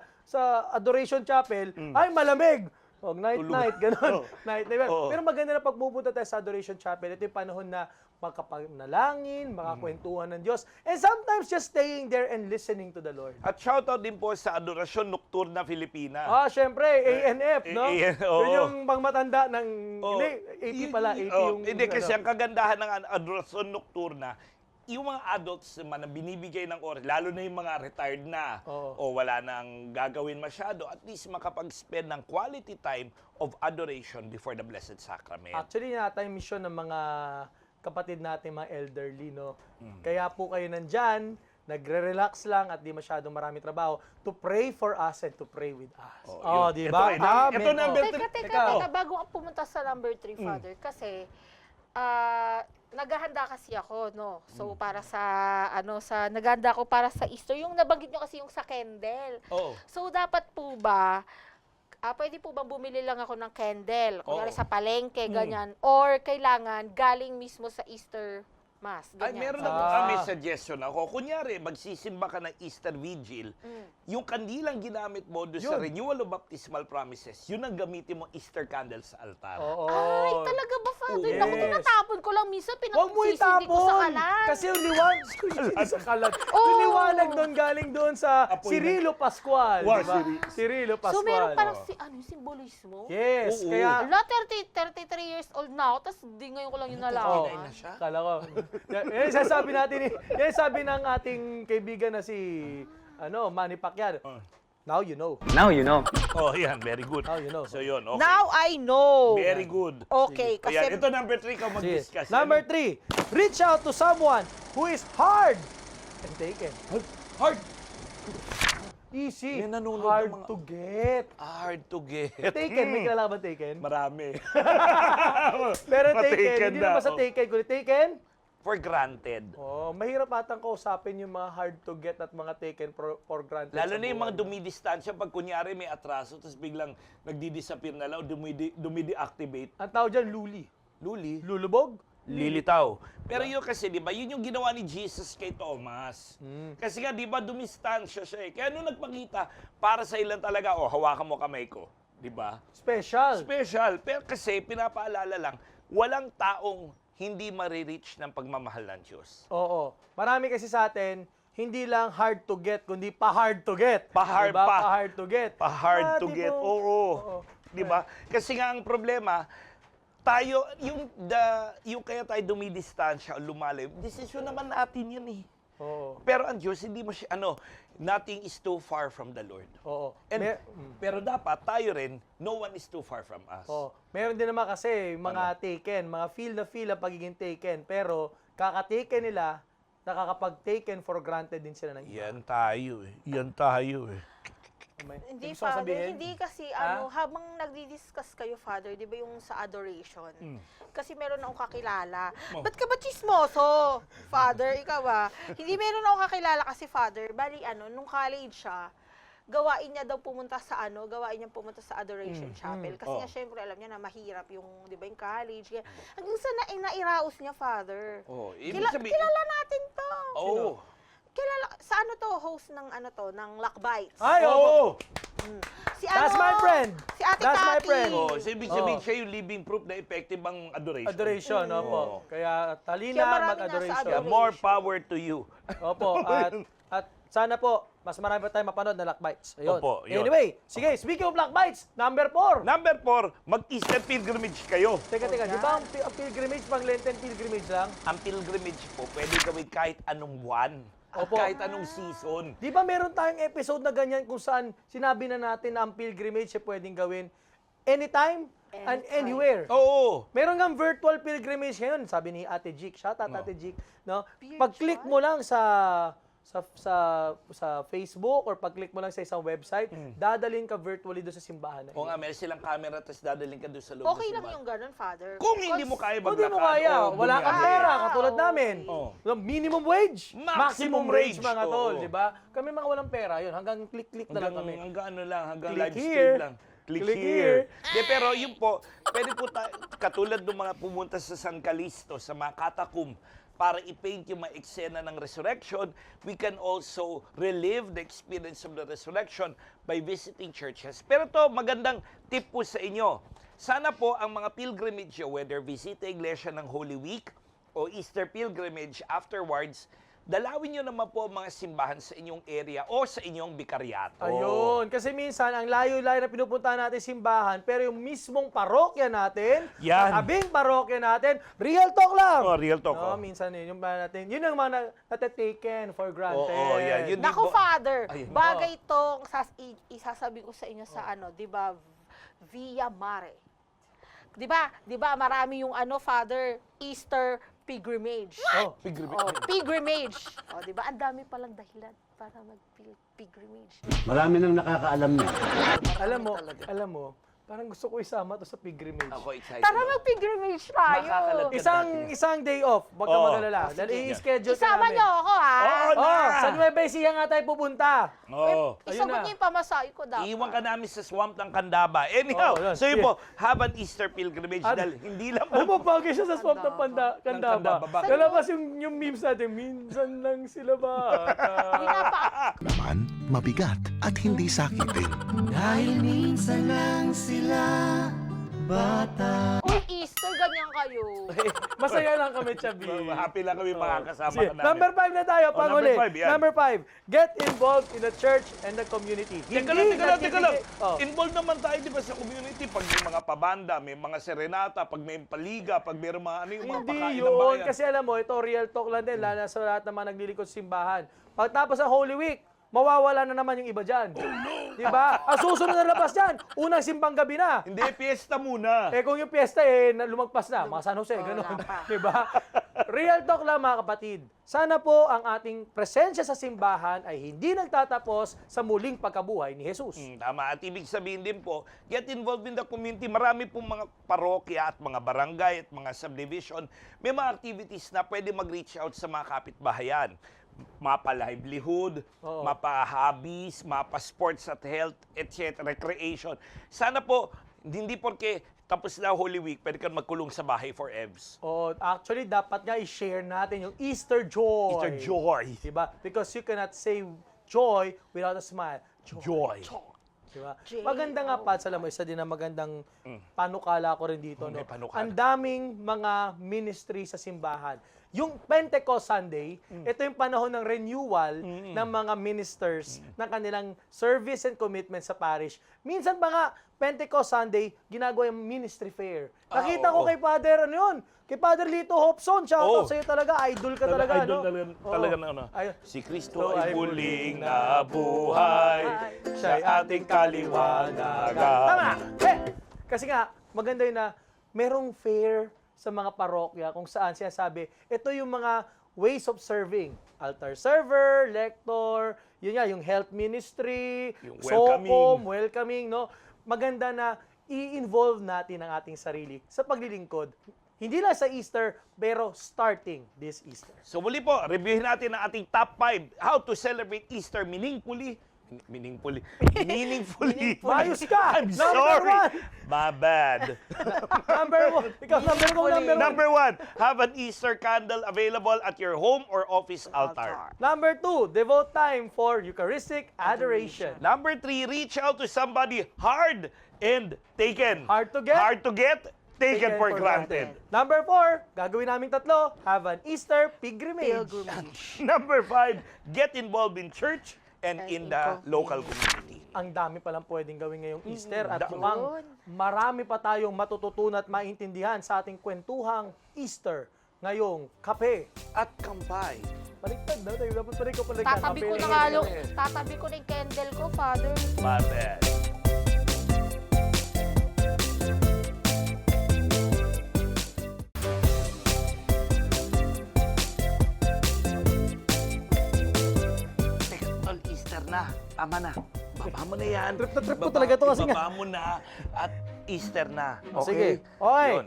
adoration chapel, ay malamig. Oh, night, gano'n. Oh. Night. Oo. Pero maganda na pag pupunta tayo sa adoration chapel, ito yung panahon na magkapanalangin, makakwentuhan ng Diyos, and sometimes just staying there and listening to the Lord. At shoutout din po sa Adorasyon Nocturna Filipina. Syempre, ANF, no? oo. Yun yung pangmatanda ng, Oh, hindi, 80 pala, 80 yung... Hindi, kasi ano. ang kagandahan ng Adorasyon Nocturna, yung mga adults naman na binibigay ng oras, lalo na yung mga retired na, Oo. o wala nang gagawin masyado, at least makapag-spend ng quality time of adoration before the Blessed Sacrament. Actually, yata yung mission ng mga kapatid natin, mga elderly, no? Kaya po kayo nandyan, nagre-relax lang at di masyadong marami trabaho to pray for us and to pray with us. Oh, yun. Di ba? Ito, number Teka, Ikaw. bago ang pumunta sa number 3, Father, kasi naghahanda kasi ako, no. So para sa naghahanda ako para sa Easter, yung nabanggit nyo kasi yung sa candle. Oo. So dapat po ba pwede po bang bumili lang ako ng candle, kunyari Oo. sa palengke, ganyan, or kailangan galing mismo sa Easter Mass, Ay, ganyan. meron na po kami suggestion ako. Kunyari, magsisimba ka ng Easter Vigil, yung kandilang ginamit mo doon sa Yun. Renewal of Baptismal Promises, yun ang gamitin mo Easter candle sa altar. Oo. Ay, talaga ba, Father? Yes. Naku, tinatapon ko lang minsan, Huwag mo pinagsisindi ko sa itapon! kalan. Kasi yung liwanag, sa kalan. Oo. Yung liwanag doon galing doon sa Appointment. Cirilo Pascual. Wow, Diba? Cirilo Pascual. So, meron parang yung simbolismo? Yes, Oo. kaya... Ala, 33 years old na ako, tapos di ngayon ko lang yung nalaman. Kinay na siya? Kala ko. Yan sasabi natin, yan sabi ng ating kaibigan na si Manny Pacquiao. Now you know. Now you know. Oh, yan. Very good. Now you know. So, yun. Okay. Now I know. Very good. Okay, kasi Ayan, ito number 3 ka Sige. mag-discuss. Number 3, reach out to someone who is hard and taken. Hard. Easy. May nanonood Hard ng mga- to get. Hard to get. Taken, may kilala ba taken? Marami. Pero taken, Mataken hindi na. naman sa taken, kundi taken. For granted. Oh, mahirap atang kausapin yung mga hard to get at mga taken for granted. Lalo sa na yung mga buhay. dumidistansya pag kunyari may atraso tapos biglang nagdi-disappear na lang o dumidi-activate. Ang tawag dyan, luli. Luli. Lulubog? Lilitaw. Pero yun kasi, di ba, yun yung ginawa ni Jesus kay Thomas. Kasi nga, di ba, dumistansya siya eh. Kaya nung nagpakita, para sa ilan talaga, hawakan mo kamay ko. Di ba? Special. Special. Pero kasi, pinapaalala lang, walang taong hindi marireach ng pagmamahal ng Diyos. Oo. Marami kasi sa atin, hindi lang hard to get, kundi pa-hard to get. Pa-hard Diba? pa. Pa-hard to get. Pa-hard to Di get. ba? Oo. Oo. Di ba? Kasi nga ang problema, tayo, yung kaya tayo dumidistansya o lumalayo, desisyon naman natin yan eh. Oo. Pero ang Diyos, hindi mo siya, nothing is too far from the Lord. Oo. And, pero dapat tayo rin, no one is too far from us. Oo. Meron din naman kasi mga taken, mga feel ang pagiging taken, pero kaka-taken nila, nakakapag-taken for granted din sila ng iba. Yan tayo eh. Yan tayo eh. Hindi, Gusto mo Father. sabihin? Hindi kasi, habang nagdi-discuss kayo, Father, di ba yung sa adoration? Kasi meron akong kakilala. Ba't ka ba chismoso, Father? Ikaw ba? Hindi meron akong kakilala kasi, Father. Bali, nung college siya, gawain niya pumunta sa Adoration Chapel. Kasi nga, syempre, alam niya na mahirap yung, di ba, yung college. Hanggang sa nairaos niya, Father. Oh, ibig sabihin, Kilala natin to. oh. Kilala, sa host ng ng Lock Bites. Ay, oo. Si That's my friend. Si Ate That's my Kati. friend. Oh, so ibig sabihin siya yung living proof na effective ang adoration. Adoration, Oo. opo. Kaya Kaya talina marami nasa mag-adoration. Yeah, more power to you. Opo, at sana po, mas marami pa tayong mapanood na Lock Bites. Ayun. Opo, yun. Anyway, sige, speaking of Lock Bites, number 4. Number 4, mag-Easter pilgrimage kayo. Teka, di ba ang pilgrimage, pang Lenten pilgrimage lang? Ang pilgrimage po, pwede gawin kahit anong buwan. At Opo. kahit anong season. Di ba meron tayong episode na ganyan kung saan sinabi na natin na ang pilgrimage ay pwedeng gawin anytime and anywhere. Oo. Meron nga virtual pilgrimage ngayon, sabi ni Ate Jik. Shout out Ate Jik, no? Pag-click mo lang sa Facebook or pag-click mo lang sa isang website, dadalhin ka virtually doon sa simbahan na O yun. nga, meron silang camera, tapos dadalhin ka doon sa loob. Okay ng lang simbahan. yung ganun, Father. Kung hindi mo kaya Kung di maglakad, mo kaya, o wala kang bumiyahe. pera, katulad namin. Oh. Minimum wage, Maximum wage wage, mga tol, oo. di ba? Kami mga walang pera, yun, hanggang click-click na lang kami. Hanggang ano lang, hanggang Click live here. stream lang. Click Click here. here. De, pero yun po, pwede po katulad ng mga pumunta sa San Calixto, sa mga katakum, para i-paint yung mga eksena ng resurrection, we can also relive the experience of the resurrection by visiting churches. Pero to, magandang tip po sa inyo. Sana po ang mga pilgrimage, whether visit the iglesia ng Holy Week o Easter pilgrimage afterwards, dalawin nyo naman po ang mga simbahan sa inyong area o sa inyong bikaryato. Ayun, kasi minsan ang layo-layo na pinupuntahan natin simbahan, pero yung mismong parokya natin, Yan. tabing parokya natin, real talk lang. Oh, real talk, No, oh. minsan yun yung mga natin, yun ang mga natataken for granted. Oo, yan. Yun din Naku, po. Father, Ayun. bagay itong isasabi ko sa inyo sa di ba, Via Mare. Di ba, marami yung Father, Easter pilgrimage. Oh, Pilgrimage. Di ba, ang dami palang dahilan para mag-pilgrimage. Marami nang nakakaalam na. alam mo, Parang gusto ko isama to sa pilgrimage. Ako excited. Tara mag-pilgrimage tayo. Makakalagyan natin. Isang day off, wag ka Oo. mag-alala. Dahil i-schedule ka Isama namin. niyo ako, ha? Oo na! Oh, sa Nueva Ecija nga tayo pupunta. Oo. Ayun Isagot na. niyo yung pamasahe ko dapat. Iiwan ka namin sa swamp ng Candaba. Anyhow, Oo, yan. so yun po, have an Easter pilgrimage dahil hindi lang po. Bumabagay siya sa swamp ng Kandaba. Kandaba. Lalabas yung memes natin, minsan lang sila bata. Naman, mabigat at hindi sakitin. Uy, Easter, ganyan kayo. Masaya lang kami, Chabi. Happy lang kami makakasama Sige, ka namin. number 5 na tayo, Oh, panguli. number 5, yan. Number 5, get involved in the church and the community. Teka lang. nagbibigay- Oh. Involved naman tayo, di ba, sa community. Pag may mga pabanda, may mga serenata, pag may paliga, pag may mga ano yung mga Hindi pakain ng yun. bayan. Kasi alam mo, ito real talk lang din, lalo sa lahat ng mga naglilingkod sa simbahan. Pagtapos ng Holy Week, mawawala na naman yung iba dyan. Di ba? Ang susunod na labas dyan, unang simbang gabi na. Hindi, piyesta muna. Eh kung yung piyesta lumagpas na, mga San Jose, gano'n. Di ba? Real talk lang mga kapatid. Sana po ang ating presensya sa simbahan ay hindi nagtatapos sa muling pagkabuhay ni Jesus. Tama. At ibig sabihin din po, get involved in the community. Marami pong mga parokya at mga barangay at mga subdivision. May mga activities na pwede mag-reach out sa mga kapitbahayan. Mapa-livelihood, Oo. mapa-hobbies, mapa-sports at health, etc. Recreation. Sana po, hindi porke tapos na Holy Week, pwede ka magkulong sa bahay for EVs. Oh, actually, dapat nga i-share natin yung Easter joy. Easter joy. Diba? Because you cannot say joy without a smile. Joy. Diba? Maganda nga, Pats, alam mo, isa din na magandang panukala ko rin dito. No? May panukala. Ang daming mga ministry sa simbahan. Yung Pentecost Sunday, ito yung panahon ng renewal ng mga ministers ng kanilang service and commitment sa parish. Minsan pa nga, Pentecost Sunday, ginagawa yung ministry fair. Nakita ko oo. kay Father, ano yun? Kay Father Lito Hobson, shoutout Oo. sa'yo talaga, idol ka talaga, Idol no? talaga Oo. na ano. Ay- Si Kristo So, ay ay muling muling nabuhay. Siya'y ating kaliwanagan. Tama! Kasi nga, maganda yun na merong fair sa mga parokya kung saan siya sabi, ito yung mga ways of serving. Altar server, lector, yun nga, yung health ministry, Yung SOCOM, welcoming, no? Maganda na i-involve natin ang ating sarili sa paglilingkod. Hindi lang sa Easter, pero starting this Easter. So muli po, reviewin natin ang ating top 5. How to celebrate Easter meaningfully. Meaningfully. Ayos ka! I'm Number sorry. one. My bad. Number 1. Ikaw, number 1. Number 1, have an Easter candle available at your home or office altar. Number 2, devote time for Eucharistic adoration. Number 3, reach out to somebody hard and taken. Hard to get? Hard to get, taken for granted. Number 4, gagawin namin tatlo, have an Easter pilgrimage. Number 5, get involved in church and in the community. local community. Ang dami palang pwedeng gawin ngayong Easter at dami. mukhang marami pa tayong matututunan at maintindihan sa ating kwentuhang Easter ngayong kape. At kampay. Baliktad na tayo. Dapat pala ikaw pala Tatabi ko na nga tatabi ko na yung candle ko, Father. My bad. Teka, tol, Easter na. Tama na. Baba mo na yan. Trip na trip ko talaga to kasi nga. Baba mo na at Easter na. Sige. Okay? Okay. Yun.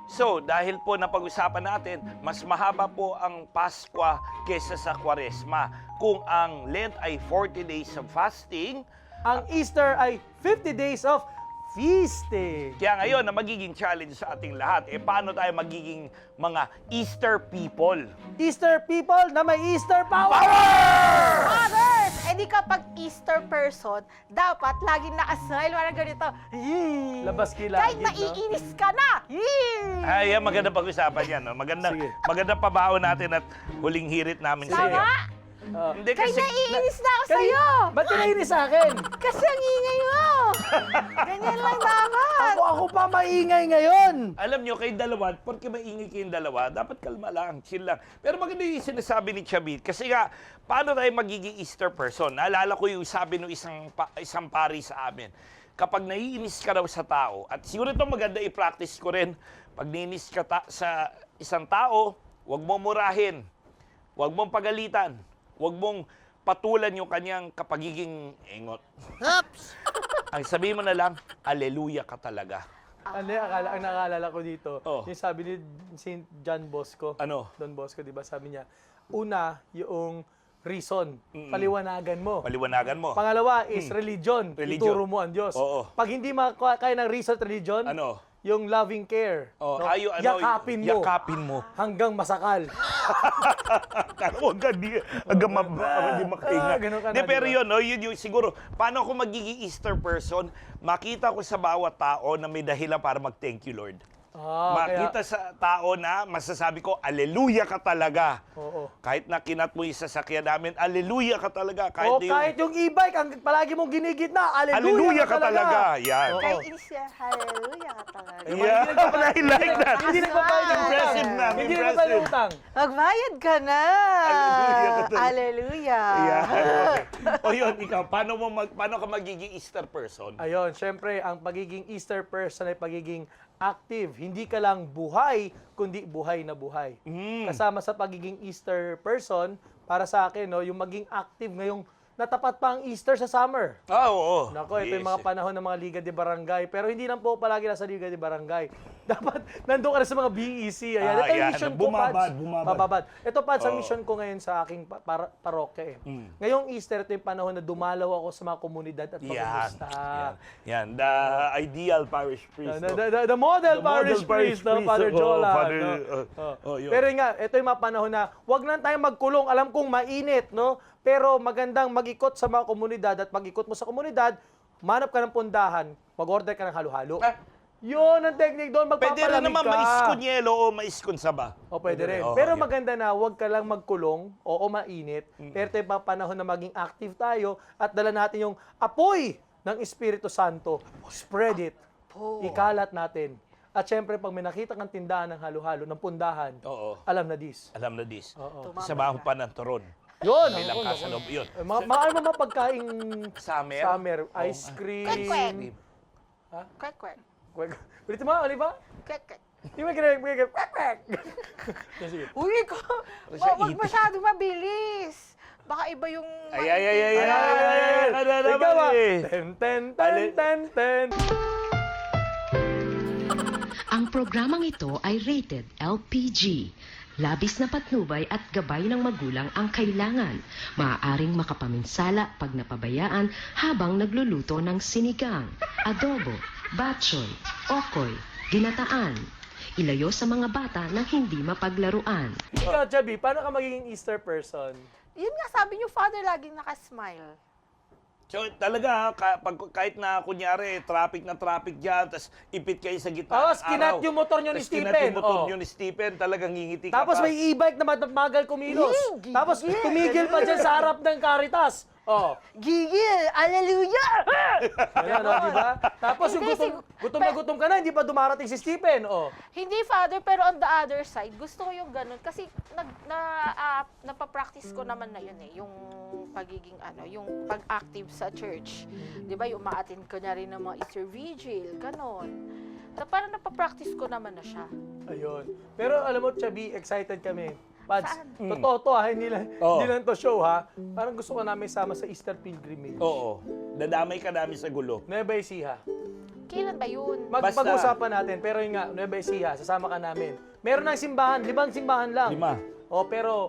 So, dahil po napag-usapan natin, mas mahaba po ang Paskwa kesa sa Kwaresma. Kung ang Lent ay 40 days of fasting, Ang Easter ay 50 days of feasting. kaya ngayon na magiging challenge sa ating lahat, paano tayo magiging mga Easter people? Easter people na may Easter power! Fathers! Eh di kapag Easter person, dapat laging nakasmile. Walang ganito. Yee! Labas Kahit kilagid, no? maiinis ka na. Yee! Ay, maganda pag-usapan yan. No? Magandang, Sige. magandang pabaon natin at huling hirit namin sa iyo. Tama? Hindi Kahit kasi, naiinis na ako Kani- sa'yo. Ba't ka naiinis sa akin? Kasi ang ingay mo. Ganyan lang dapat. Ako pa maingay ngayon. alam nyo, kayong dalawa, porque maingay kayong dalawa, dapat kalma lang, chill lang. Pero maganda yung sinasabi ni Chabit. Kasi nga, paano tayo magiging Easter person? Naalala ko yung sabi ng isang pari sa amin. Kapag naiinis ka daw sa tao, at siguro ito maganda i-practice ko rin, pag naiinis ka sa isang tao, huwag mo murahin, huwag mong pagalitan, huwag mong patulan yung kanyang kapagiging engot. Ang sabihin mo na lang, aleluya ka talaga. Ano yung ang nakaalala ko dito, Oh. yung sabi ni St. John Bosco, Ano? Don Bosco, di ba, sabi niya, una, yung reason, paliwanagan mo. Paliwanagan mo. Pangalawa is religion. Religion. Ituro mo ang Diyos. Oo. Pag hindi kaya ng reason at religion, Ano? yung loving care. Oh, no? ayo, ano, yakapin mo. yakapin mo. Hanggang masakal. Huwag ka hindi makahinga. Ganun ka na, Di, pero di ba? yun, no, yun yung siguro, paano ako magiging Easter person, makita ko sa bawat tao na may dahilan para mag-thank you, Lord. Makita sa tao na masasabi ko, aleluya ka talaga. Oo. Kahit na kinat mo yung sasakyan namin, aleluya ka talaga. Kahit yung e-bike, ang palagi mong ginigit na, aleluya ka talaga. Yan. Oo. Kahit inisya, hallelujah ka talaga. Yeah, I like that. Hindi nagbabayad ng utang. Impressive na, Hindi impressive. nagbabayad ng utang. Magbayad ka na! Hallelujah ka talaga. Hallelujah! Yeah. Okay. O yun, ikaw, paano ka magiging Easter person? Ayun, syempre, ang pagiging Easter person ay pagiging active. Hindi ka lang buhay, kundi buhay na buhay. Kasama sa pagiging Easter person, para sa akin, no, yung maging active ngayong natapat pa ang Easter sa summer. Oo. Nako, ito yung mga panahon ng mga Liga de Barangay. Pero hindi lang po palagi nasa Liga de Barangay. Dapat nandun ka na sa mga BEC. Ayan. Ito yung yan. mission ko, Pads. Bumabad. Bababad. Ito, Pads, ang Oo. mission ko ngayon sa aking parokya. Ngayong Easter, ito yung panahon na dumalaw ako sa mga komunidad at Yan. pagkumusta. Yan. The ideal parish priest. no? The model parish priest, no? Father Jola. Father, yun. Pero nga, ito yung mga panahon na huwag na tayong magkulong. Alam kong mainit, no? Pero magandang mag-ikot sa mga komunidad at pag-ikot mo sa komunidad, manap ka ng pundahan, mag-order ka ng halo-halo. Yun ang technique doon, Pwede rin magpapalamig naman ka. maiskon yelo o maiskon saba. O pwede rin. Oo, Pero yan. maganda na, huwag ka lang magkulong, oo mainit, pero ito yung mga panahon na maging active tayo at dala natin yung apoy ng Espiritu Santo. Spread it. Ikalat natin. At syempre, pag may nakita kang tindahan ng halo-halo, ng pundahan, Oo. alam na this. Alam na this. Oo. Sa bahong pa ng turon. Yun! May ako, langka sa ako. loob. Yun. Ano mo pagkaing Summer? summer? Ice cream. Kwek-kwek. Kwek-kwek. Kwek. Ulit mo, ano ba? Kwek-kwek. Di ba kaya kwek-kwek? Sige. Uy, wag masyado mabilis. Baka iba yung... Ay. Ikaw Ikaw Ten, ten, ten, ten, ten. Ang programang ito ay rated LPG. Labis na patnubay at gabay ng magulang ang kailangan. Maaaring makapaminsala pag napabayaan habang nagluluto ng sinigang, adobo, batchoy, okoy, ginataan. Ilayo sa mga bata ng hindi mapaglaruan. Ikaw, Chubby, paano ka magiging Easter person? Yun nga, sabi niyo, Father, laging nakasmile. So talaga, kahit na kunyari, traffic na traffic dyan, tapos ipit kayo sa gitna Tapos ng kinat araw. yung motor nyo ni Tas kinat Stephen. yung motor Oh. nyo ni Stephen, talagang ngingiti ka Tapos pa. may e-bike na magal kumilos. Tapos tumigil pa dyan sa harap ng Caritas. Oh. Gigil! Hallelujah! Ayan, di ba? Tapos yung Hindi, gutom na gutom ka na, hindi pa dumarating si Stephen. Oh. Hindi, Father, pero on the other side, gusto ko yung ganun. Kasi napapractice ko naman na yun eh. Yung pagiging yung pag-active sa church. Di ba? Yung ma-attend ko na rin ng mga Easter Vigil, ganon. Na parang napapractice ko naman na siya. Ayun. Pero alam mo, Chubby, excited kami. Pads, Saan? totoo to ha, hindi lang Oo. to show ha. Parang gusto ko namin sama sa Easter Pilgrimage. Oo. Dadamay ka namin sa gulo. Nueva Ecija. Kailan ba yun? Basta. Pag-usapan natin, pero yun nga, Nueva Ecija, sasama ka namin. Meron ng simbahan, 5 simbahan lang. 5. O, pero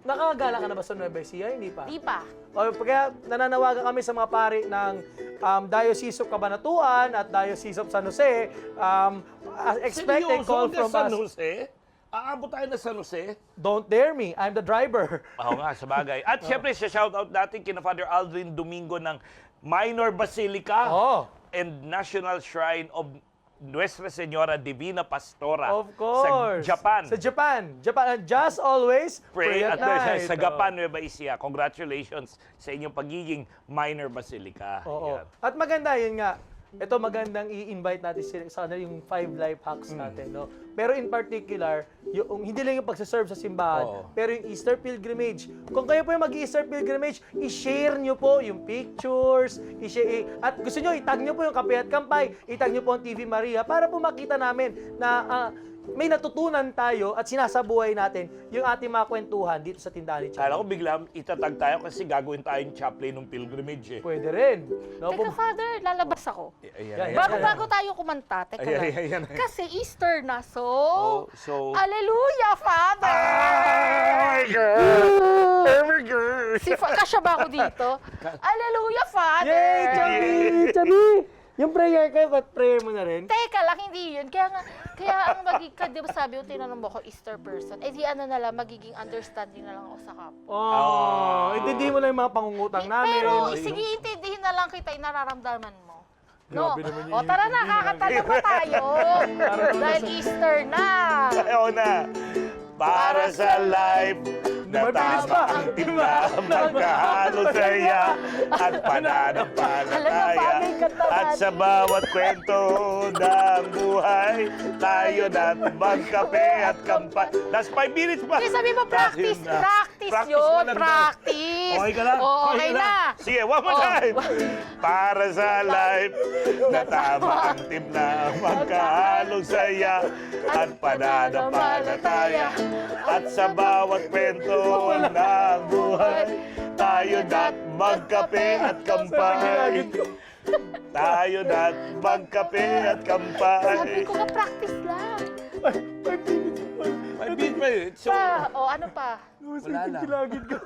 nakakagala ka na ba sa Nueva Ecija? Hindi pa. Di pa. O, kaya nananawagan kami sa mga pari ng Diocese of Cabanatuan at Diocese of San Jose. Expect a call from San us. Jose? Aabot tayo na San Jose? Don't dare me, I'm the driver. Oo nga, sa bagay. At syempre, shoutout natin kina Father Aldrin Domingo ng Minor Basilica Oh. and National Shrine of Nuestra Señora Divina Pastora Of course. sa Japan. Sa Japan. And just always pray at night. Sa Gapan, Nueva Ecija. Congratulations sa inyong pagiging Minor Basilica. Oo. Yan. At maganda yun nga. Ito magandang i-invite natin sa kanila yung 5 life hacks natin, no? Pero in particular, yung hindi lang yung pagsaserve sa simbahan, Oo. pero yung Easter pilgrimage. Kung kayo po yung mag-Easter pilgrimage, i-share nyo po yung pictures, at gusto nyo, itag nyo po yung Kape at Kampay, itag nyo po ang TV Maria para po makita namin na may natutunan tayo at sinasabuhay natin yung ating mga kwentuhan dito sa tindahan ni Kala ko Charo. bigla itatag tayo kasi gagawin tayong chaplain ng pilgrimage eh. Pwede rin. No? Teka, Father, lalabas ako. Ayan, Bago tayo kumanta, teka lang. Ayan. Kasi Easter na, so... Oh, so... Alleluia, Father! my God! Every girl! Kasya ba ako dito? Alleluia, Father! Yay, Chubby! Chubby! Yung prayer ka, ba't prayer mo na rin? Teka lang, hindi yun. Kaya ang di ba sabi ko, tinanong mo ako, Easter person. Eh di ano na lang, magiging understanding na lang ako sa kapwa. Oh, hindi mo lang yung mga pangungutang namin. Pero, sige, intindihin na lang kita, yung nararamdaman mo. No? Grabe naman yun. O tara na, kakanta na ba tayo? Dahil Easter na. Ayaw na! Para sa life na Mabilis tama pa. ang timpla, magkahalo saya at pananampalataya. bagay kanta At sa bawat kwento ng buhay, tayo na magkape at kampay. Last 5 minutes pa. Kasi sabi mo, practice. Ayun na. Practice mo yun. lang daw. Practice. Okay ka lang? Okay na. Sige, one more Oh. time. Para sa life na tama ang timpla, magkahalong saya at pananampalataya. At sa bawat kwento ng buhay, tayo na't magkape at kampay. Tayo na't magkape at Sabi kampay. ko nga, practice lang. 5 minutes pa yun. So, O, ano pa? wala na. Kilagid ko.